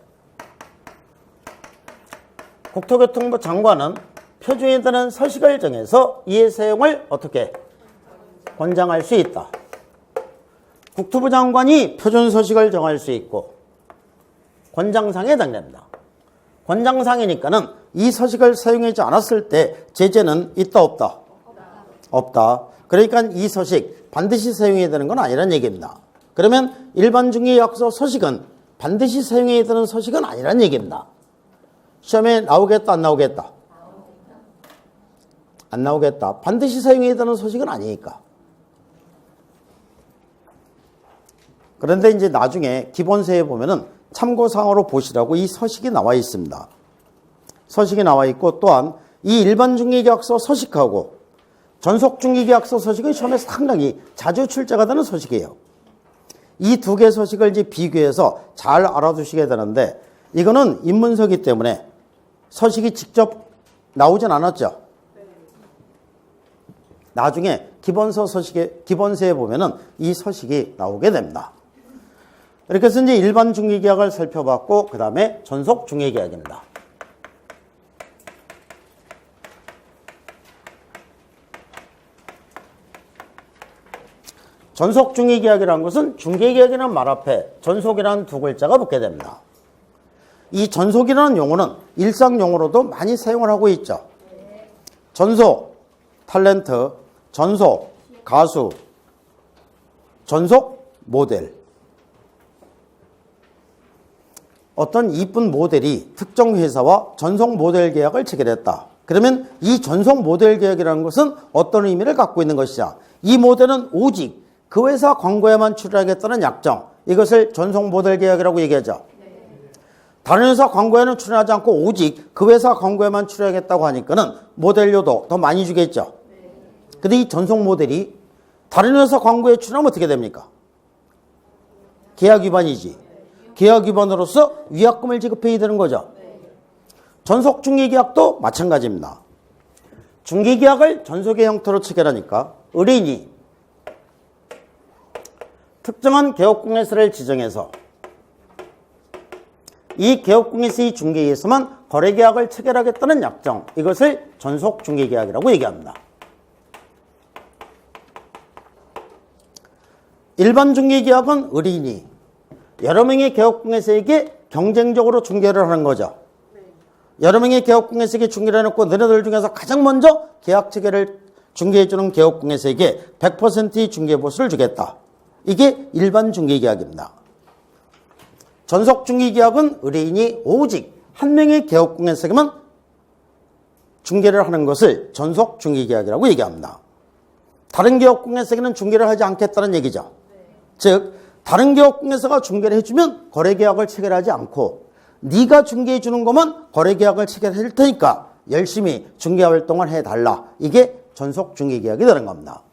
국토교통부 장관은 표준에 따른 서식을 정해서 이의 사용을 어떻게 권장할 수 있다. 국토부 장관이 표준 서식을 정할 수 있고 권장사항에 해당됩니다. 권장사항이니까는 이 서식을 사용하지 않았을 때 제재는 있다 없다? 없다. 그러니까 이 서식 반드시 사용해야 되는 건 아니란 얘기입니다. 그러면 일반 중개계약서 서식은 반드시 사용해야 되는 서식은 아니란 얘기입니다. 시험에 나오겠다 안 나오겠다? 안 나오겠다. 반드시 사용해야 되는 서식은 아니니까. 그런데 이제 나중에 기본서에 보면은 참고사항으로 보시라고 이 서식이 나와 있습니다. 서식이 나와 있고, 또한 이 일반 중개계약서 서식하고 전속 중개계약서 서식은 시험에 상당히 자주 출제가 되는 서식이에요. 이 두 개 서식을 이제 비교해서 잘 알아두시게 되는데, 이거는 입문서기 때문에 서식이 직접 나오진 않았죠. 나중에 기본서에 보면은 이 서식이 나오게 됩니다. 이렇게 해서 이제 일반 중개계약을 살펴봤고, 그 다음에 전속 중개계약입니다. 전속 중개계약이라는 것은 중개계약이라는 말 앞에 전속이라는 두 글자가 붙게 됩니다. 이 전속이라는 용어는 일상 용어로도 많이 사용을 하고 있죠. 전속, 탤런트, 전속, 가수, 전속, 모델. 어떤 이쁜 모델이 특정 회사와 전속 모델 계약을 체결했다. 그러면 이 전속 모델 계약이라는 것은 어떤 의미를 갖고 있는 것이냐? 이 모델은 오직 그 회사 광고에만 출연하겠다는 약정, 이것을 전속 모델 계약이라고 얘기하죠. 다른 회사 광고에는 출연하지 않고 오직 그 회사 광고에만 출연하겠다고 하니까는 모델료도 더 많이 주겠죠. 근데 이 전속 모델이 다른 회사 광고에 출연하면 어떻게 됩니까? 계약 위반이지. 계약 위반으로서 위약금을 지급해야 되는 거죠. 전속 중개계약도 마찬가지입니다. 중개계약을 전속의 형태로 체결하니까 의뢰인이 특정한 개업공예사를 지정해서 이 개업공예사의 중개에 의해서만 거래계약을 체결하겠다는 약정, 이것을 전속 중개계약이라고 얘기합니다. 일반 중개계약은 의뢰인이 여러 명의 개업공예사에게 경쟁적으로 중개를 하는 거죠. 여러 명의 개업공예사에게 중개를 해놓고 너네들 중에서 가장 먼저 계약 체결을 중개해주는 개업공예사에게 100%의 중개보수를 주겠다. 이게 일반 중개계약입니다. 전속 중개계약은 의뢰인이 오직 한 명의 개업공예사에게만 중개를 하는 것을 전속 중개계약이라고 얘기합니다. 다른 개업공예사에게는 중개를 하지 않겠다는 얘기죠. 즉 다른 개업공예사가 중개를 해주면 거래계약을 체결하지 않고 네가 중개해 주는 것만 거래계약을 체결할 테니까 열심히 중개활동을 해달라. 이게 전속 중개계약이 되는 겁니다.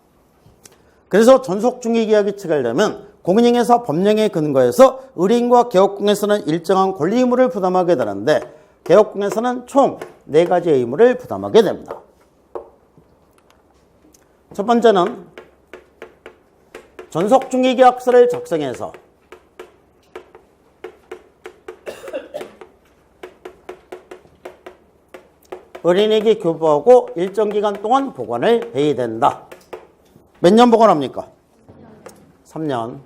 그래서 전속 중개계약이 체결되면 공인중개사 법령에 근거해서 의뢰인과 개업공예사는 일정한 권리 의무를 부담하게 되는데 개업공예사는 총 4가지 의무를 부담하게 됩니다. 첫 번째는 전속 중개계약서를 작성해서 의뢰인에게 교부하고 일정 기간 동안 보관을 해야 된다. 몇 년 보관합니까? 3년.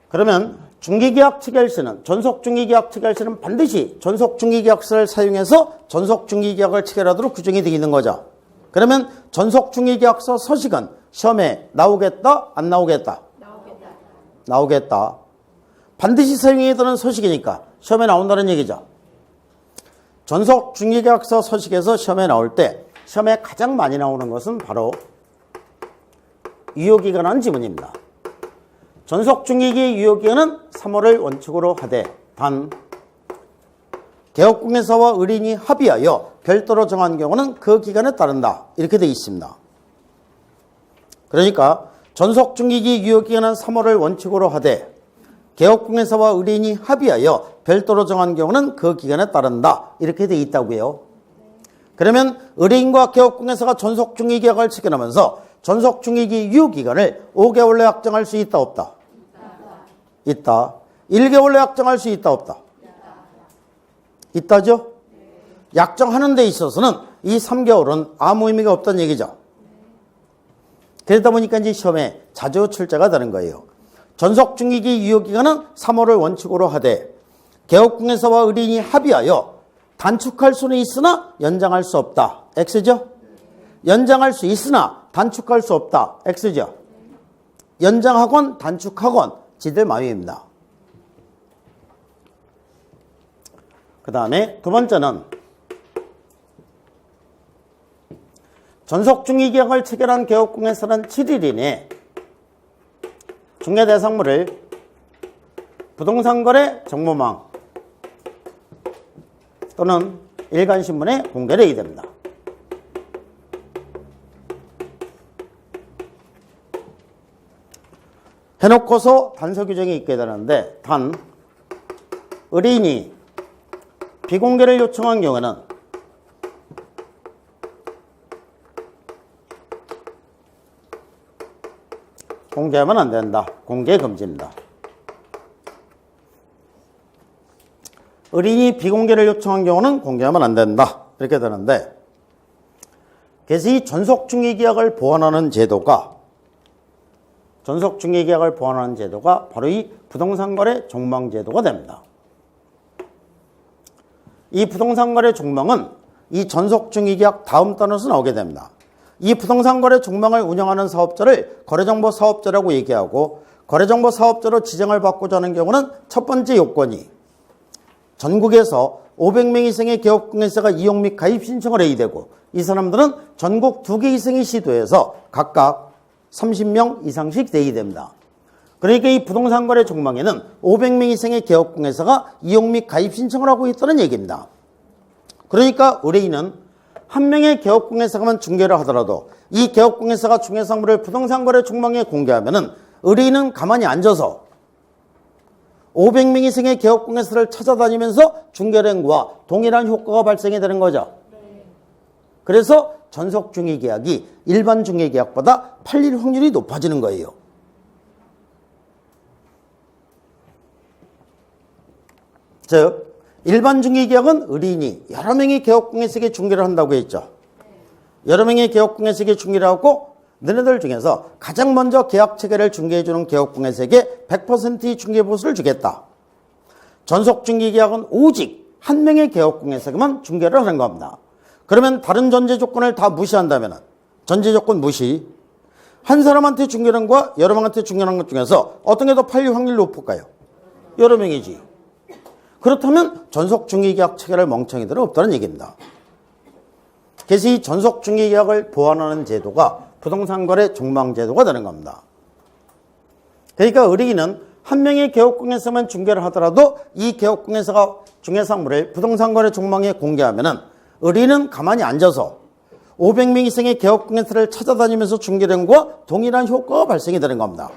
그러면 중개계약 체결시는 전속 중개계약 체결시는 반드시 전속 중개계약서를 사용해서 전속 중개계약을 체결하도록 규정이 되어 있는 거죠. 그러면 전속 중개계약서 서식은 시험에 나오겠다? 안 나오겠다? 나오겠다. 반드시 사용해야 되는 서식이니까 시험에 나온다는 얘기죠. 전속 중개계약서 서식에서 시험에 나올 때 시험에 가장 많이 나오는 것은 바로 유효기간한 지문입니다. 전속 중개계의 유효기간은 3월을 원칙으로 하되 단 개업공예사와 의뢰인이 합의하여 별도로 정한 경우는 그 기간에 따른다. 이렇게 되어 있습니다. 그러니까 전속 중개계의 유효기간은 3월을 원칙으로 하되 개업공예사와 의뢰인이 합의하여 별도로 정한 경우는 그 기간에 따른다. 이렇게 되어 있다고요. 그러면 의뢰인과 개업공예사가 전속 중개계약을 체결하면서 전속 중개계 유효기간을 5개월로 약정할 수 있다 없다? 있다. 1개월로 약정할 수 있다 없다? 있다죠? 약정하는 데 있어서는 이 3개월은 아무 의미가 없다는 얘기죠. 그러다 보니까 이제 시험에 자주 출제가 되는 거예요. 전속 중개계 유효기간은 3월을 원칙으로 하되 개업공예사와 의뢰인이 합의하여 단축할 수는 있으나 연장할 수 없다. X죠? 연장할 수 있으나 단축할 수 없다. X죠? 연장하건 단축하건 지들 마음입니다. 그 다음에 두 번째는 전속 중개계약을 체결한 개업공예사는 7일 이내에 중개 대상물을 부동산거래 정보망 또는 일간신문에 공개를 해야 됩니다. 해놓고서 단서 규정이 있게 되는데 단 의뢰인이 비공개를 요청한 경우에는 공개하면 안 된다. 공개 금지입니다. 의뢰인이 비공개를 요청한 경우는 공개하면 안 된다. 이렇게 되는데 그래서 이 전속중개계약을 보완하는 제도가 바로 이 부동산거래 종망제도가 됩니다. 이 부동산거래 종망은 이 전속중개계약 다음 단에서 나오게 됩니다. 이 부동산거래 종망을 운영하는 사업자를 거래정보사업자라고 얘기하고 거래정보사업자로 지정을 받고자 하는 경우는 첫 번째 요건이 전국에서 500명 이상의 개업공예사가 이용 및 가입 신청을 해야 되고 이 사람들은 전국 2개 이상의 시도에서 각각 30명 이상씩 돼야 됩니다. 그러니까 이 부동산거래 종망에는 500명 이상의 개업공예사가 이용 및 가입 신청을 하고 있다는 얘기입니다. 그러니까 의뢰인은 한 명의 개업공예사가만 중개를 하더라도 이 개업공개사가 중개상물을 부동산거래 촉망에 공개하면은 의뢰인은 가만히 앉아서 500명 이상의 개업공개사를 찾아다니면서 중개행위와 동일한 효과가 발생이 되는 거죠. 그래서 전속중개계약이 일반 중개계약보다 팔릴 확률이 높아지는 거예요. 즉 일반 중개계약은 의뢰인이 여러 명의 개업공개사에게 중개를 한다고 했죠. 여러 명의 개업공개사에게 중개를 하고 너네들 중에서 가장 먼저 계약 체결을 중개해주는 개업공개사에게 100%의 중개보수를 주겠다. 전속중개계약은 오직 한 명의 개업공개사에게만 중개를 하는 겁니다. 그러면 다른 전제 조건을 다 무시한다면 전제 조건 무시. 한 사람한테 중개하는 것과 여러 명한테 중개하는 것 중에서 어떤 게 더 팔릴 확률이 높을까요? 여러 명이지. 그렇다면 전속중개계약 체결할 멍청이들은 없다는 얘기입니다. 그래서 이 전속중개계약을 보완하는 제도가 부동산거래 촉망제도가 되는 겁니다. 그러니까 의뢰인은 한 명의 개업공개사만 중개를 하더라도 이 개업공개사가 중개상물을 부동산거래 촉망에 공개하면은 의뢰인은 가만히 앉아서 500명 이상의 개업공개사를 찾아다니면서 중개된 것과 동일한 효과가 발생이 되는 겁니다.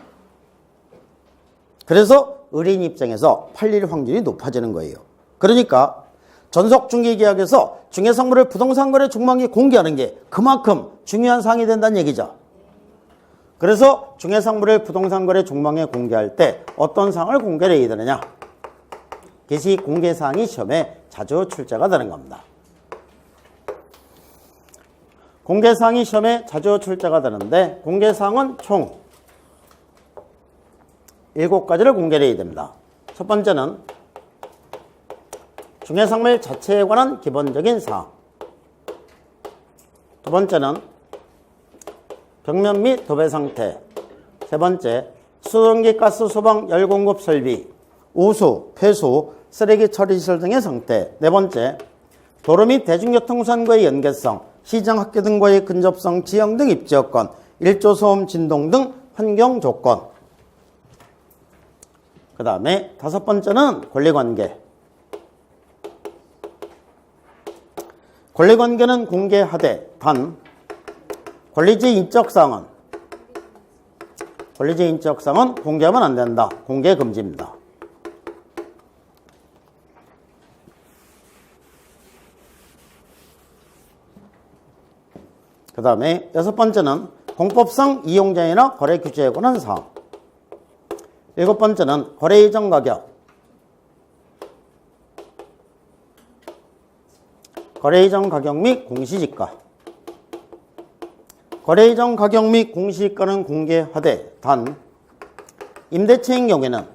그래서 의뢰인 입장에서 팔릴 확률이 높아지는 거예요. 그러니까 전속중개계약에서 중개상물을 부동산거래 촉망에 공개하는 게 그만큼 중요한 사항이 된다는 얘기죠. 그래서 중개상물을 부동산거래 촉망에 공개할 때 어떤 사항을 공개를 해야 되느냐. 그것이 공개사항이 시험에 자주 출제가 되는 겁니다. 공개사항이 시험에 자주 출제가 되는데 공개사항은 총 7가지를 공개를 해야 됩니다. 첫 번째는 중개상물 자체에 관한 기본적인 사항. 두 번째는 벽면 및 도배 상태. 세 번째, 수증기 가스 소방 열 공급 설비, 우수, 폐수, 쓰레기 처리 시설 등의 상태. 네 번째, 도로 및 대중교통수단과의 연계성, 시장 학교 등과의 근접성, 지형 등 입지 여건, 일조 소음 진동 등 환경 조건. 그 다음에 5번째는 권리관계. 권리관계는 공개하되 단 권리지 인적사항은 공개하면 안 된다. 공개 금지입니다. 그 다음에 6번째는 공법상 이용자이나 거래 규제에 관한 사항. 7번째는 거래 이전 가격. 거래 이전 가격 및 공시지가. 거래 이전 가격 및 공시지가는 공개하되 단 임대차인 경우에는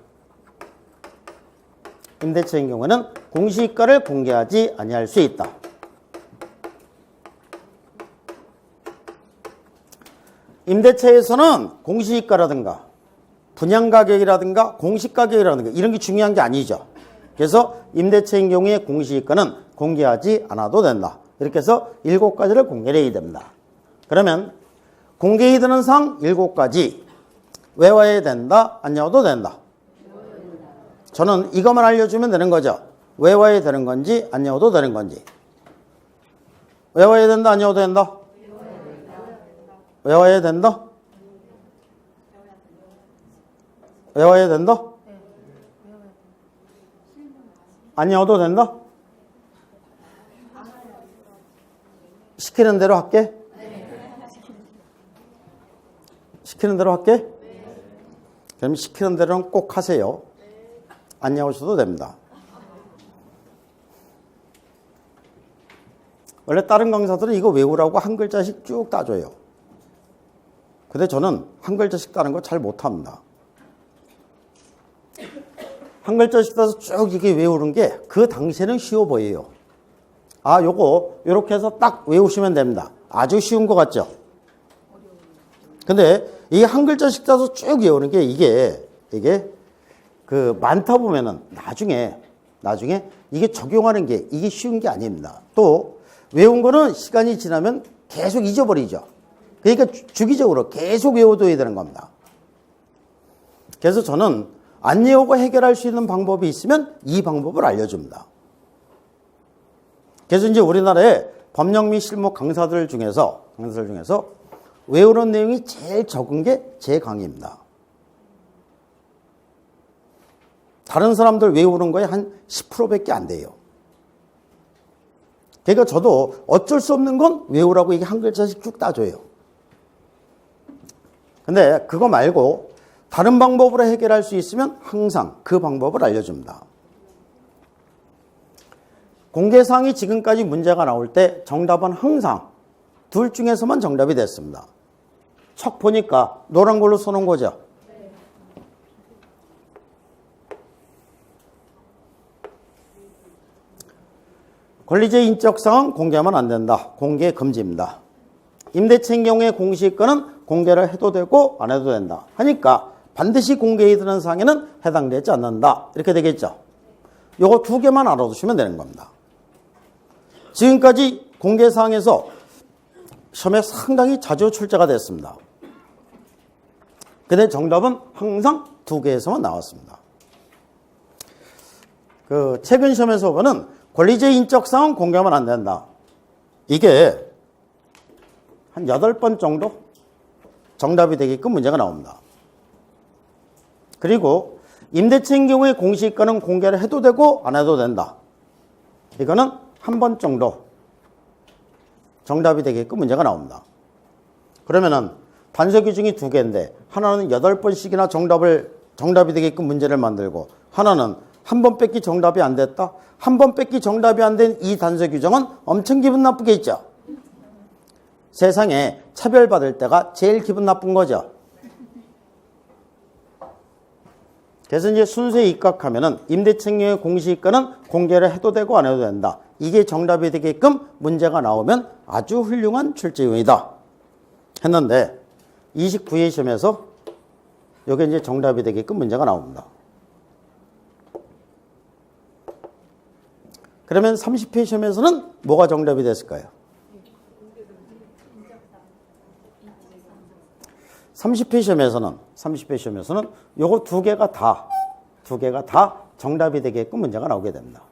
공시지가를 공개하지 아니할 수 있다. 임대차에서는 공시지가라든가 분양가격이라든가 공시가격이라든가 이런 게 중요한 게 아니죠. 그래서 임대차인 경우에 공시지가는 공개하지 않아도 된다. 이렇게 해서 7가지를 공개를 해야 됩니다. 그러면 공개해야 되는 사항 7가지 외워야 된다? 안 외워도 된다? 저는 이것만 알려주면 되는 거죠. 외워야 되는 건지 안 외워도 되는 건지. 외워야 된다? 안 외워도 된다? 외워야 된다? 외워야 된다? 안 외워도 된다? 시키는 대로 할게? 시키는 대로 할게? 그럼 시키는 대로는 꼭 하세요. 안 외우셔도 됩니다. 원래 다른 강사들은 이거 외우라고 한 글자씩 쭉 따줘요. 근데 저는 한 글자씩 따는 거 잘 못합니다. 한 글자씩 따서 쭉 이게 외우는 게 그 당시에는 쉬워 보여요. 아, 요거 요렇게 해서 딱 외우시면 됩니다. 아주 쉬운 것 같죠? 근데 이 한 글자씩 따서 쭉 외우는 게 이게 그 많다 보면은 나중에 이게 적용하는 게 이게 쉬운 게 아닙니다. 또 외운 거는 시간이 지나면 계속 잊어버리죠. 그러니까 주기적으로 계속 외워둬야 되는 겁니다. 그래서 저는 안 외우고 해결할 수 있는 방법이 있으면 이 방법을 알려줍니다. 그래서 이제 우리나라의 법령 및 실무 강사들 중에서 외우는 내용이 제일 적은 게 제 강의입니다. 다른 사람들 외우는 거에 한 10%밖에 안 돼요. 그러니까 저도 어쩔 수 없는 건 외우라고 이게 한 글자씩 쭉 따줘요. 근데 그거 말고 다른 방법으로 해결할 수 있으면 항상 그 방법을 알려줍니다. 공개사항이 지금까지 문제가 나올 때 정답은 항상 둘 중에서만 정답이 됐습니다. 척 보니까 노란 걸로 써놓은 거죠. 권리제 인적 사항 공개하면 안 된다. 공개 금지입니다. 임대차인 경우에 공시권은 공개를 해도 되고 안 해도 된다. 하니까 반드시 공개에 드는 사항에는 해당되지 않는다. 이렇게 되겠죠. 요거 두 개만 알아두시면 되는 겁니다. 지금까지 공개사항에서 시험에 상당히 자주 출제가 됐습니다. 근데 정답은 항상 두 개에서만 나왔습니다. 최근 시험에서는 권리제 인적 사항 공개하면 안 된다. 이게 한 8번 정도 정답이 되게끔 문제가 나옵니다. 그리고 임대차인 경우에 공시가는 공개를 해도 되고 안 해도 된다. 이거는 한 번 정도 정답이 되게끔 문제가 나옵니다. 그러면은 단서 규정이 두 개인데 하나는 8번씩이나 정답이 되게끔 문제를 만들고 하나는 한 번 뺏기 정답이 안 됐다. 한 번 뺏기 정답이 안 된 이 단서 규정은 엄청 기분 나쁘게 있죠. 세상에 차별받을 때가 제일 기분 나쁜 거죠. 그래서 이제 순서에 입각하면은 임대차인의 공시가는 공개를 해도 되고 안 해도 된다. 이게 정답이 되게끔 문제가 나오면 아주 훌륭한 출제용이다. 했는데 29회 시험에서 이게 이제 정답이 되게끔 문제가 나옵니다. 그러면 30회 시험에서는 뭐가 정답이 됐을까요? 30회 시험에서는 요거 두 개가 다 정답이 되게끔 문제가 나오게 됩니다.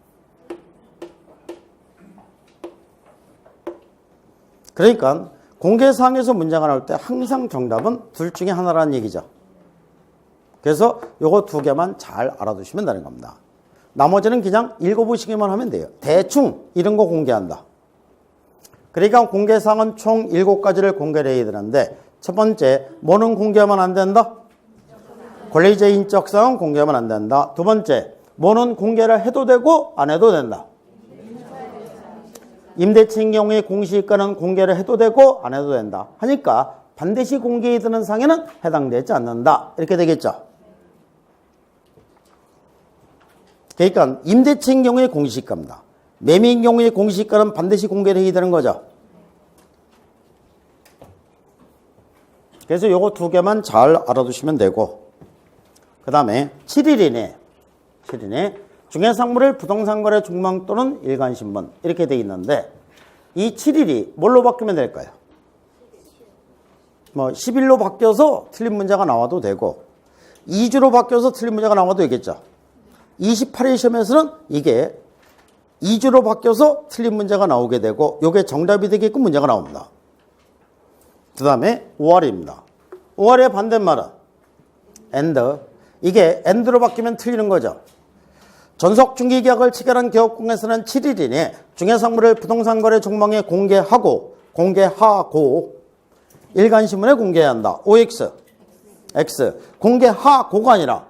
그러니까 공개사항에서 문제가 나올 때 항상 정답은 둘 중에 하나라는 얘기죠. 그래서 요거 두 개만 잘 알아두시면 되는 겁니다. 나머지는 그냥 읽어보시기만 하면 돼요. 대충 이런 거 공개한다. 그러니까 공개사항은 총 7가지를 공개를 해야 되는데 첫 번째, 뭐는 공개하면 안 된다? 권리제 인적 사항은 공개하면 안 된다. 두 번째, 뭐는 공개를 해도 되고 안 해도 된다. 임대차인 경우에 공시가는 공개를 해도 되고 안 해도 된다. 하니까 반드시 공개에 드는 사항에는 해당되지 않는다. 이렇게 되겠죠. 그러니까 임대차인 경우에 공시가입니다. 매매인 경우에 공시가는 반드시 공개를 해야 되는 거죠. 그래서 요거 두 개만 잘 알아두시면 되고 그 다음에 7일 이내 중개상물을 부동산거래 중망 또는 일간신문 이렇게 돼 있는데 이 7일이 뭘로 바뀌면 될까요? 10일로 바뀌어서 틀린 문제가 나와도 되고 2주로 바뀌어서 틀린 문제가 나와도 되겠죠. 28일 시험에서는 이게 2주로 바뀌어서 틀린 문제가 나오게 되고 이게 정답이 되게끔 문제가 나옵니다. 그 다음에 5월입니다. 5월의 반대말은 and. 이게 and로 바뀌면 틀리는 거죠. 전속 중개계약을 체결한 개업공에서는 7일 이내 중개상물을 부동산거래 종망에 공개하고 일간신문에 공개해야 한다. OX, X. 공개하고가 아니라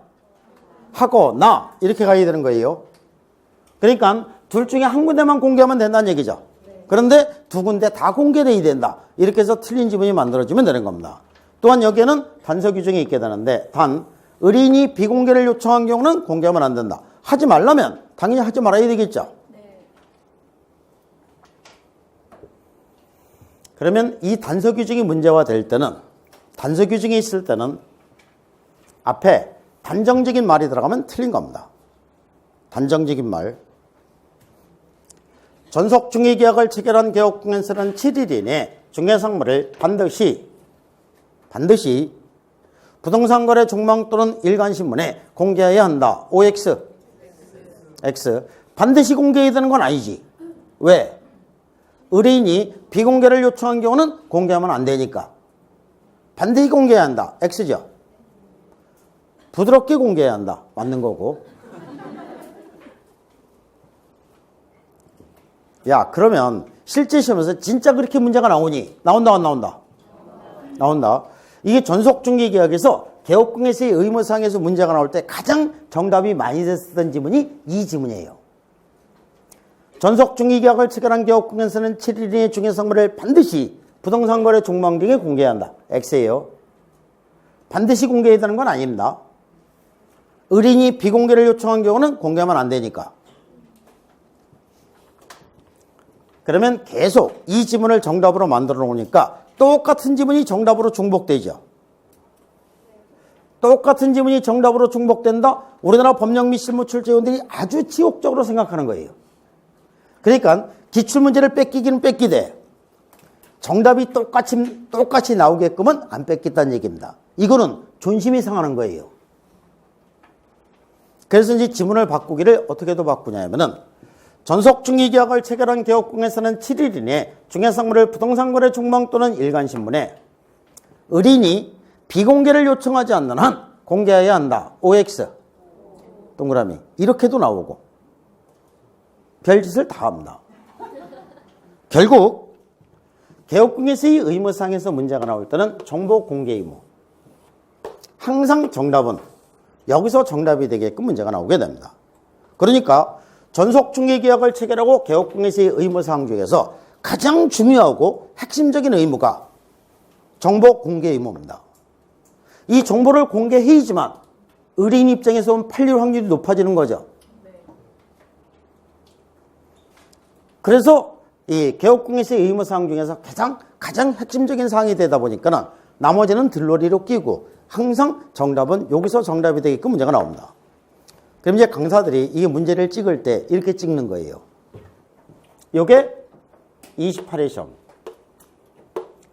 하거나 이렇게 가야 되는 거예요. 그러니까 둘 중에 한 군데만 공개하면 된다는 얘기죠. 그런데 두 군데 다 공개해야 된다. 이렇게 해서 틀린 지문이 만들어지면 되는 겁니다. 또한 여기에는 단서 규정이 있게 되는데 단 의뢰인이 비공개를 요청한 경우는 공개하면 안 된다. 하지 말라면 당연히 하지 말아야 되겠죠. 그러면 이 단서 규정이 문제화 될 때는 단서 규정이 있을 때는 앞에 단정적인 말이 들어가면 틀린 겁니다. 단정적인 말. 전속 중개계약을 체결한 개업공에서는 7일 이내 중개상물을 반드시 부동산거래 종망 또는 일간신문에 공개해야 한다. OX, X. 반드시 공개해야 되는 건 아니지. 왜? 의뢰인이 비공개를 요청한 경우는 공개하면 안 되니까. 반드시 공개해야 한다. X죠. 부드럽게 공개해야 한다. 맞는 거고. 야, 그러면 실제 시험에서 진짜 그렇게 문제가 나오니? 나온다, 안 나온다? 나온다. 이게 전속중개계약에서 개업공개세의 의무사항에서 문제가 나올 때 가장 정답이 많이 됐었던 지문이 이 지문이에요. 전속중개계약을 체결한 개업공개사는 7일 이내 중개상물을 반드시 부동산거래 종목 등에 공개해야 한다. X예요. 반드시 공개해야 되는 건 아닙니다. 의뢰인이 비공개를 요청한 경우는 공개하면 안 되니까. 그러면 계속 이 지문을 정답으로 만들어 놓으니까 똑같은 지문이 정답으로 중복되죠. 똑같은 지문이 정답으로 중복된다? 우리나라 법령 및 실무 출제위원들이 아주 지옥적으로 생각하는 거예요. 그러니까 기출문제를 뺏기기는 뺏기되 정답이 똑같이 나오게끔은 안 뺏겠다는 얘기입니다. 이거는 존심이 상하는 거예요. 그래서 이제 지문을 바꾸기를 어떻게 도 바꾸냐면은 전속중개계약을 체결한 개업공개사는 7일 이내 중개상물을 부동산거래 종목 또는 일간신문에 의뢰인이 비공개를 요청하지 않는 한 공개해야 한다. OX 동그라미 이렇게도 나오고 별짓을 다 합니다. 결국 개업공개세의 의무사항에서 문제가 나올 때는 정보 공개 의무. 항상 정답은 여기서 정답이 되게끔 문제가 나오게 됩니다. 그러니까 전속중개계약을 체결하고 개업공개세의 의무사항 중에서 가장 중요하고 핵심적인 의무가 정보 공개 의무입니다. 이 정보를 공개해야지만 의뢰인 입장에서 보면 팔릴 확률이 높아지는 거죠. 그래서 이 개업공개세의 의무사항 중에서 가장 핵심적인 사항이 되다 보니까는 나머지는 들러리로 끼고 항상 정답은 여기서 정답이 되게끔 문제가 나옵니다. 그럼 이제 강사들이 이 문제를 찍을 때 이렇게 찍는 거예요. 요게 28회 시험.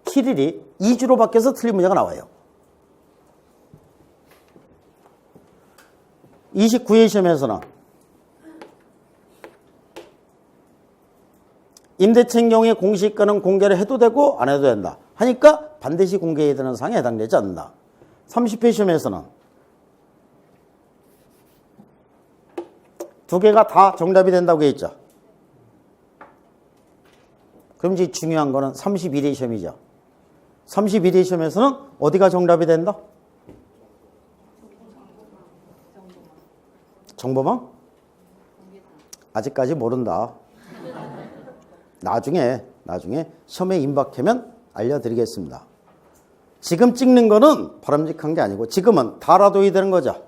7일이 2주로 바뀌어서 틀린 문제가 나와요. 29회 시험에서는 임대차인 경우에 공시가는 공개를 해도 되고 안 해도 된다. 하니까 반드시 공개해야 되는 사항에 해당되지 않는다. 30회 시험에서는 두 개가 다 정답이 된다고 했죠. 그럼 이제 중요한 거는 31회 시험이죠. 31회 시험에서는 어디가 정답이 된다? 정보망? 아직까지 모른다. 나중에 시험에 임박하면 알려드리겠습니다. 지금 찍는 거는 바람직한 게 아니고 지금은 다 알아둬야 되는 거죠.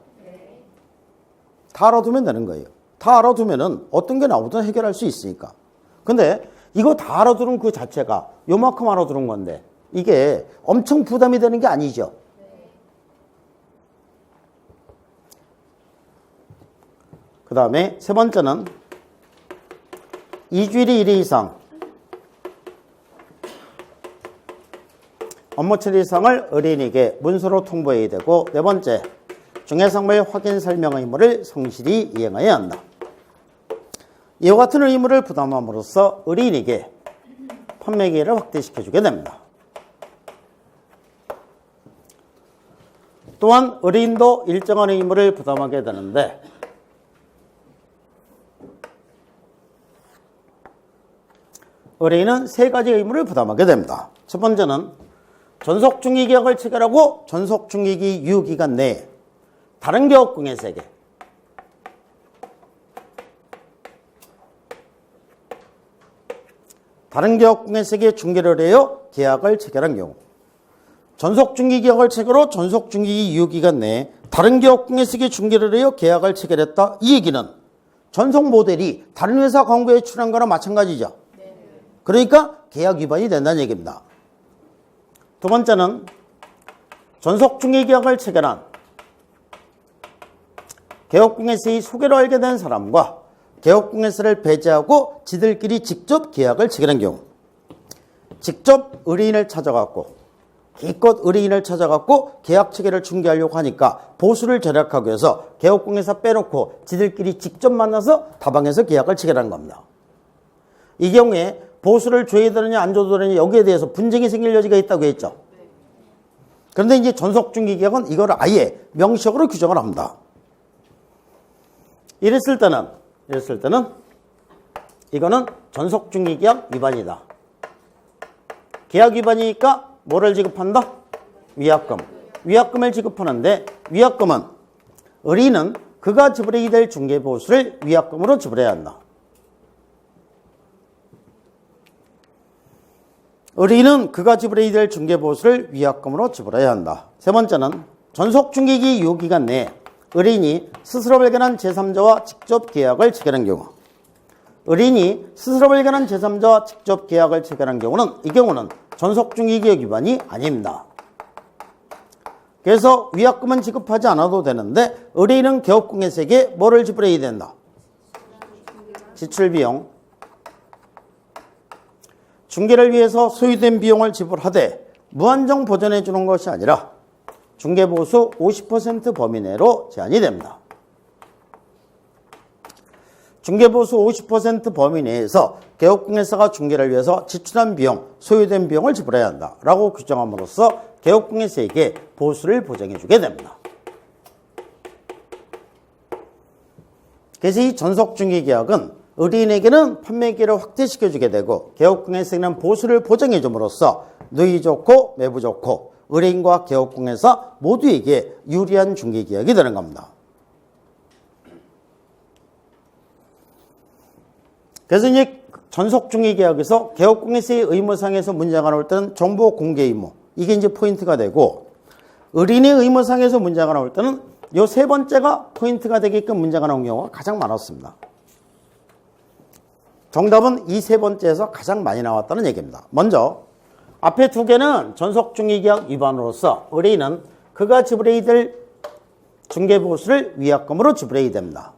다 알아두면 되는 거예요. 다 알아두면은 어떤 게 나오든 해결할 수 있으니까. 근데 이거 다 알아두는 그 자체가 요만큼 알아두는 건데 이게 엄청 부담이 되는 게 아니죠. 그 다음에 세 번째는 2주일이 1회 이상 업무 처리 사항을 의뢰인에게 문서로 통보해야 되고 네 번째 중개상물 확인 설명 의무를 성실히 이행해야 한다. 이와 같은 의무를 부담함으로써 의뢰인에게 판매 기회를 확대시켜주게 됩니다. 또한 의뢰인도 일정한 의무를 부담하게 되는데 의뢰인은 세 가지 의무를 부담하게 됩니다. 첫 번째는 전속중개계약을 체결하고 전속중개기 유효기간 내에 다른 개업공개사에게 중개를 해요 계약을 체결한 경우 전속중개계약을 체결하고 전속중개기 유효기간 내에 다른 개업공개사에게 중개를 해요 계약을 체결했다. 이 얘기는 전속 모델이 다른 회사 광고에 출한 거나 마찬가지죠. 그러니까 계약 위반이 된다는 얘기입니다. 두 번째는 전속중개계약을 체결한 개업공개사의 소개로 알게 된 사람과 개업공개사를 배제하고 지들끼리 직접 계약을 체결한 경우 직접 의뢰인을 찾아갔고 기껏 의뢰인을 찾아갔고 계약 체결을 중개하려고 하니까 보수를 절약하기 위해서 개업공개사 빼놓고 지들끼리 직접 만나서 다방에서 계약을 체결한 겁니다. 이 경우에 보수를 줘야 되느냐 안 줘도 되느냐 여기에 대해서 분쟁이 생길 여지가 있다고 했죠. 그런데 이제 전속중개계약은 이걸 아예 명시적으로 규정을 합니다. 이랬을 때는 이거는 전속중개계약 위반이다. 계약 위반이니까 뭐를 지급한다? 위약금. 위약금을 지급하는데 위약금은 의리는 그가 지불해야 될 중개보수를 위약금으로 지불해야 한다. 의리는 그가 지불해야 될 중개보수를 위약금으로 지불해야 한다. 세 번째는 전속중개기 유효기간 내에 의리인이 스스로 발견한 제3자와 직접 계약을 체결한 경우, 의리인이 스스로 발견한 제3자와 직접 계약을 체결한 경우는 이 경우는 전속중개기약 위반이 아닙니다. 그래서 위약금은 지급하지 않아도 되는데 의리인은 개업공예세에게 뭐를 지불해야 된다? 지출비용. 중개를 위해서 소요된 비용을 지불하되 무한정 보전해 주는 것이 아니라 중개보수 50% 범위 내로 제한이 됩니다. 중개보수 50% 범위 내에서 개업공예사가 중개를 위해서 지출한 비용, 소요된 비용을 지불해야 한다라고 규정함으로써 개업공예사에게 보수를 보장해 주게 됩니다. 그래서 이 전속중개계약은 의리인에게는 판매기를 확대시켜주게 되고 개업공예사에게는 보수를 보장해 줌으로써 누이 좋고 매부 좋고 의리인과 개업공예사 모두에게 유리한 중개계약이 되는 겁니다. 그래서 이제 전속중개계약에서 개업공예사의 의무상에서 문제가 나올 때는 정보 공개 의무, 이게 이제 포인트가 되고, 의리인의 의무상에서 문제가 나올 때는 이 세 번째가 포인트가 되게끔 문제가 나온 경우가 가장 많았습니다. 정답은 이 세 번째에서 가장 많이 나왔다는 얘기입니다. 먼저 앞에 두 개는 전속중개계약 위반으로서 의리인은 그가 지불해야 될 중개보수를 위약금으로 지불해야 됩니다.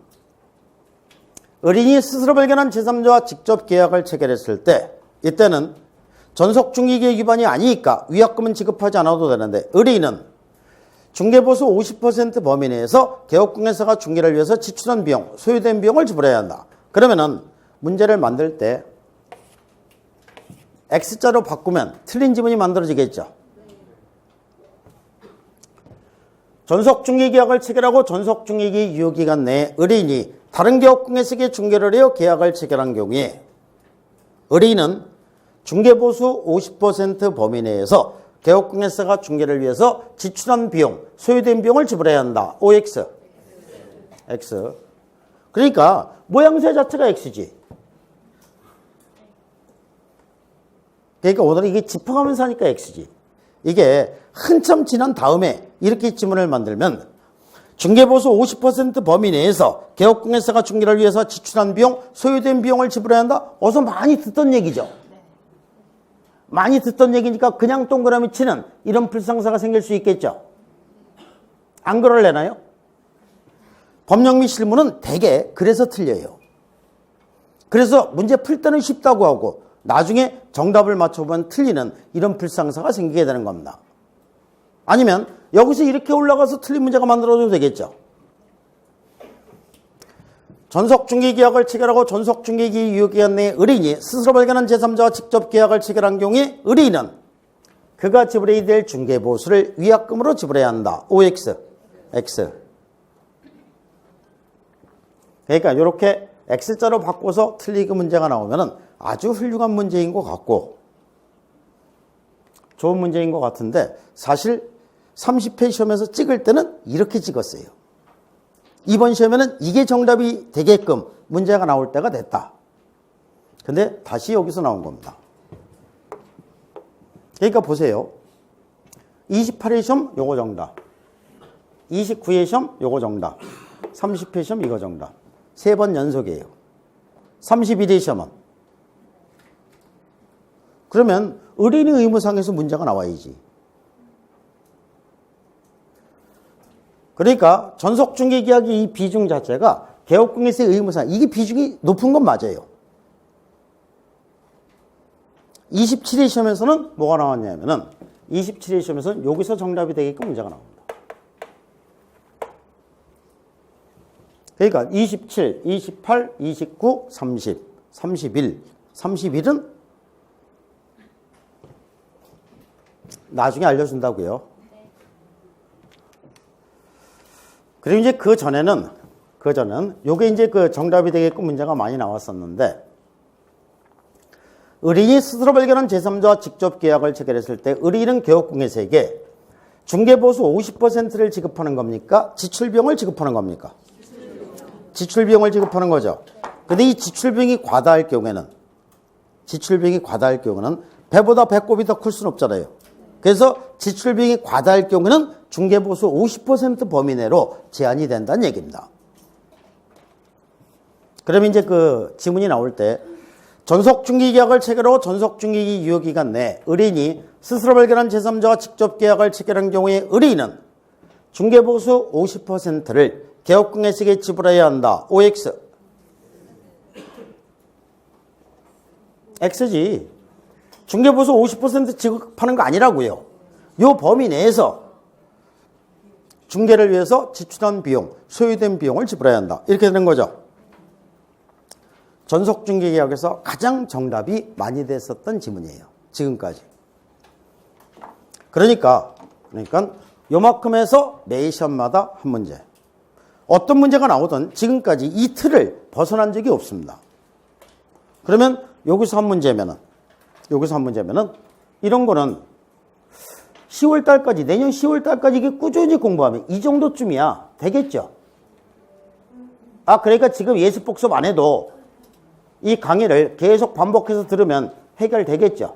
의리인이 스스로 발견한 제3자와 직접 계약을 체결했을 때 이때는 전속중개계약 위반이 아니니까 위약금은 지급하지 않아도 되는데 의리인은 중개보수 50% 범위 내에서 개업공예사가 중개를 위해서 지출한 비용, 소요된 비용을 지불해야 한다. 그러면은 문제를 만들 때 X자로 바꾸면 틀린 지문이 만들어지겠죠. 전속중개계약을 체결하고 전속중개기 유효기간 내에 의리인이 다른 개업공예사에게 중개를 하여 계약을 체결한 경우에 의리인은 중개보수 50% 범위 내에서 개업공예사가 중개를 위해서 지출한 비용, 소요된 비용을 지불해야 한다. OX. X. 그러니까 모양새 자체가 X지. 그러니까 오늘은 이게 짚어가면서 하니까 X지. 이게 한참 지난 다음에 이렇게 지문을 만들면 중개보수 50% 범위 내에서 개업공예사가 중개를 위해서 지출한 비용, 소요된 비용을 지불해야 한다? 어서 많이 듣던 얘기죠. 많이 듣던 얘기니까 그냥 동그라미 치는 이런 불상사가 생길 수 있겠죠. 안 그럴래나요? 법령 및 실무는 대개 그래서 틀려요. 그래서 문제 풀 때는 쉽다고 하고 나중에 정답을 맞춰보면 틀리는 이런 불상사가 생기게 되는 겁니다. 아니면 여기서 이렇게 올라가서 틀린 문제가 만들어도 되겠죠. 전속중개계약을 체결하고 전속중개기 유효기간 내에 의리인이 스스로 발견한 제3자와 직접 계약을 체결한 경우에 의리인은 그가 지불해야 될 중개보수를 위약금으로 지불해야 한다. OX, X. 그러니까 이렇게 X자로 바꿔서 틀리게 문제가 나오면 아주 훌륭한 문제인 것 같고 좋은 문제인 것 같은데 사실 30회 시험에서 찍을 때는 이렇게 찍었어요. 이번 시험에는 이게 정답이 되게끔 문제가 나올 때가 됐다. 근데 다시 여기서 나온 겁니다. 그러니까 보세요. 28회 시험 요거 정답, 29회 시험 요거 정답, 30회 시험 이거 정답. 3번 연속이에요. 31회 시험은 그러면 의리인의 의무상에서 문제가 나와야지. 그러니까 전속중개계약의 이 비중 자체가 개업공예사의 의무상, 이게 비중이 높은 건 맞아요. 27회 시험에서는 뭐가 나왔냐면은 27회 시험에서는 여기서 정답이 되게끔 문제가 나옵니다. 그러니까 27, 28, 29, 30, 31, 31은 나중에 알려준다고요. 그리고 이제 그 전에는 요게 이제 그 정답이 되게끔 문제가 많이 나왔었는데, 의뢰인이 스스로 발견한 제3자와 직접 계약을 체결했을 때 의뢰인은 개업공예세에게 중개보수 50%를 지급하는 겁니까? 지출비용을 지급하는 겁니까? 지출비용을 지급하는 거죠. 근데 이 지출비용이 과다할 경우에는 배보다 배꼽이 더 클 수는 없잖아요. 그래서 지출비용이 과다할 경우에는 중개보수 50% 범위 내로 제한이 된다는 얘기입니다. 그러면 이제 그 지문이 나올 때 전속중개계약을 체결하고 전속중개기 유효기간 내 의뢰인이 스스로 발견한 제3자와 직접 계약을 체결한 경우에 의뢰인은 중개보수 50%를 개업공예세에게 지불해야 한다. OX. X지. 중개보수 50% 지급하는 거 아니라고요. 요 범위 내에서 중개를 위해서 지출한 비용, 소요된 비용을 지불해야 한다. 이렇게 되는 거죠. 전속중개계약에서 가장 정답이 많이 됐었던 지문이에요. 지금까지. 그러니까 요만큼에서 매 시험마다 한 문제. 어떤 문제가 나오든 지금까지 이 틀을 벗어난 적이 없습니다. 그러면 여기서 한 문제면은 이런 거는 10월 달까지, 내년 10월 달까지 이게 꾸준히 공부하면 이 정도쯤이야 되겠죠. 그러니까 지금 예습복습 안 해도 이 강의를 계속 반복해서 들으면 해결되겠죠.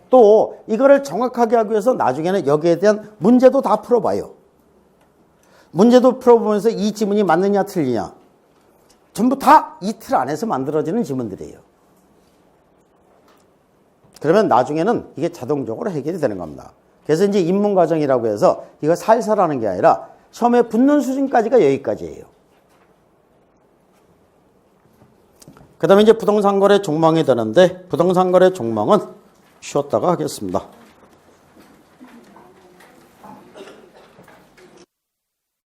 또 이거를 정확하게 하기 위해서 나중에는 여기에 대한 문제도 다 풀어봐요. 문제도 풀어보면서 이 지문이 맞느냐 틀리냐 전부 다 이 틀 안에서 만들어지는 지문들이에요. 그러면 나중에는 이게 자동적으로 해결이 되는 겁니다. 그래서 이제 입문과정이라고 해서 이거 살살 하는 게 아니라 시험에 붙는 수준까지가 여기까지예요. 그 다음에 이제 부동산 거래 종망이 되는데, 부동산 거래 종망은 쉬었다가 하겠습니다.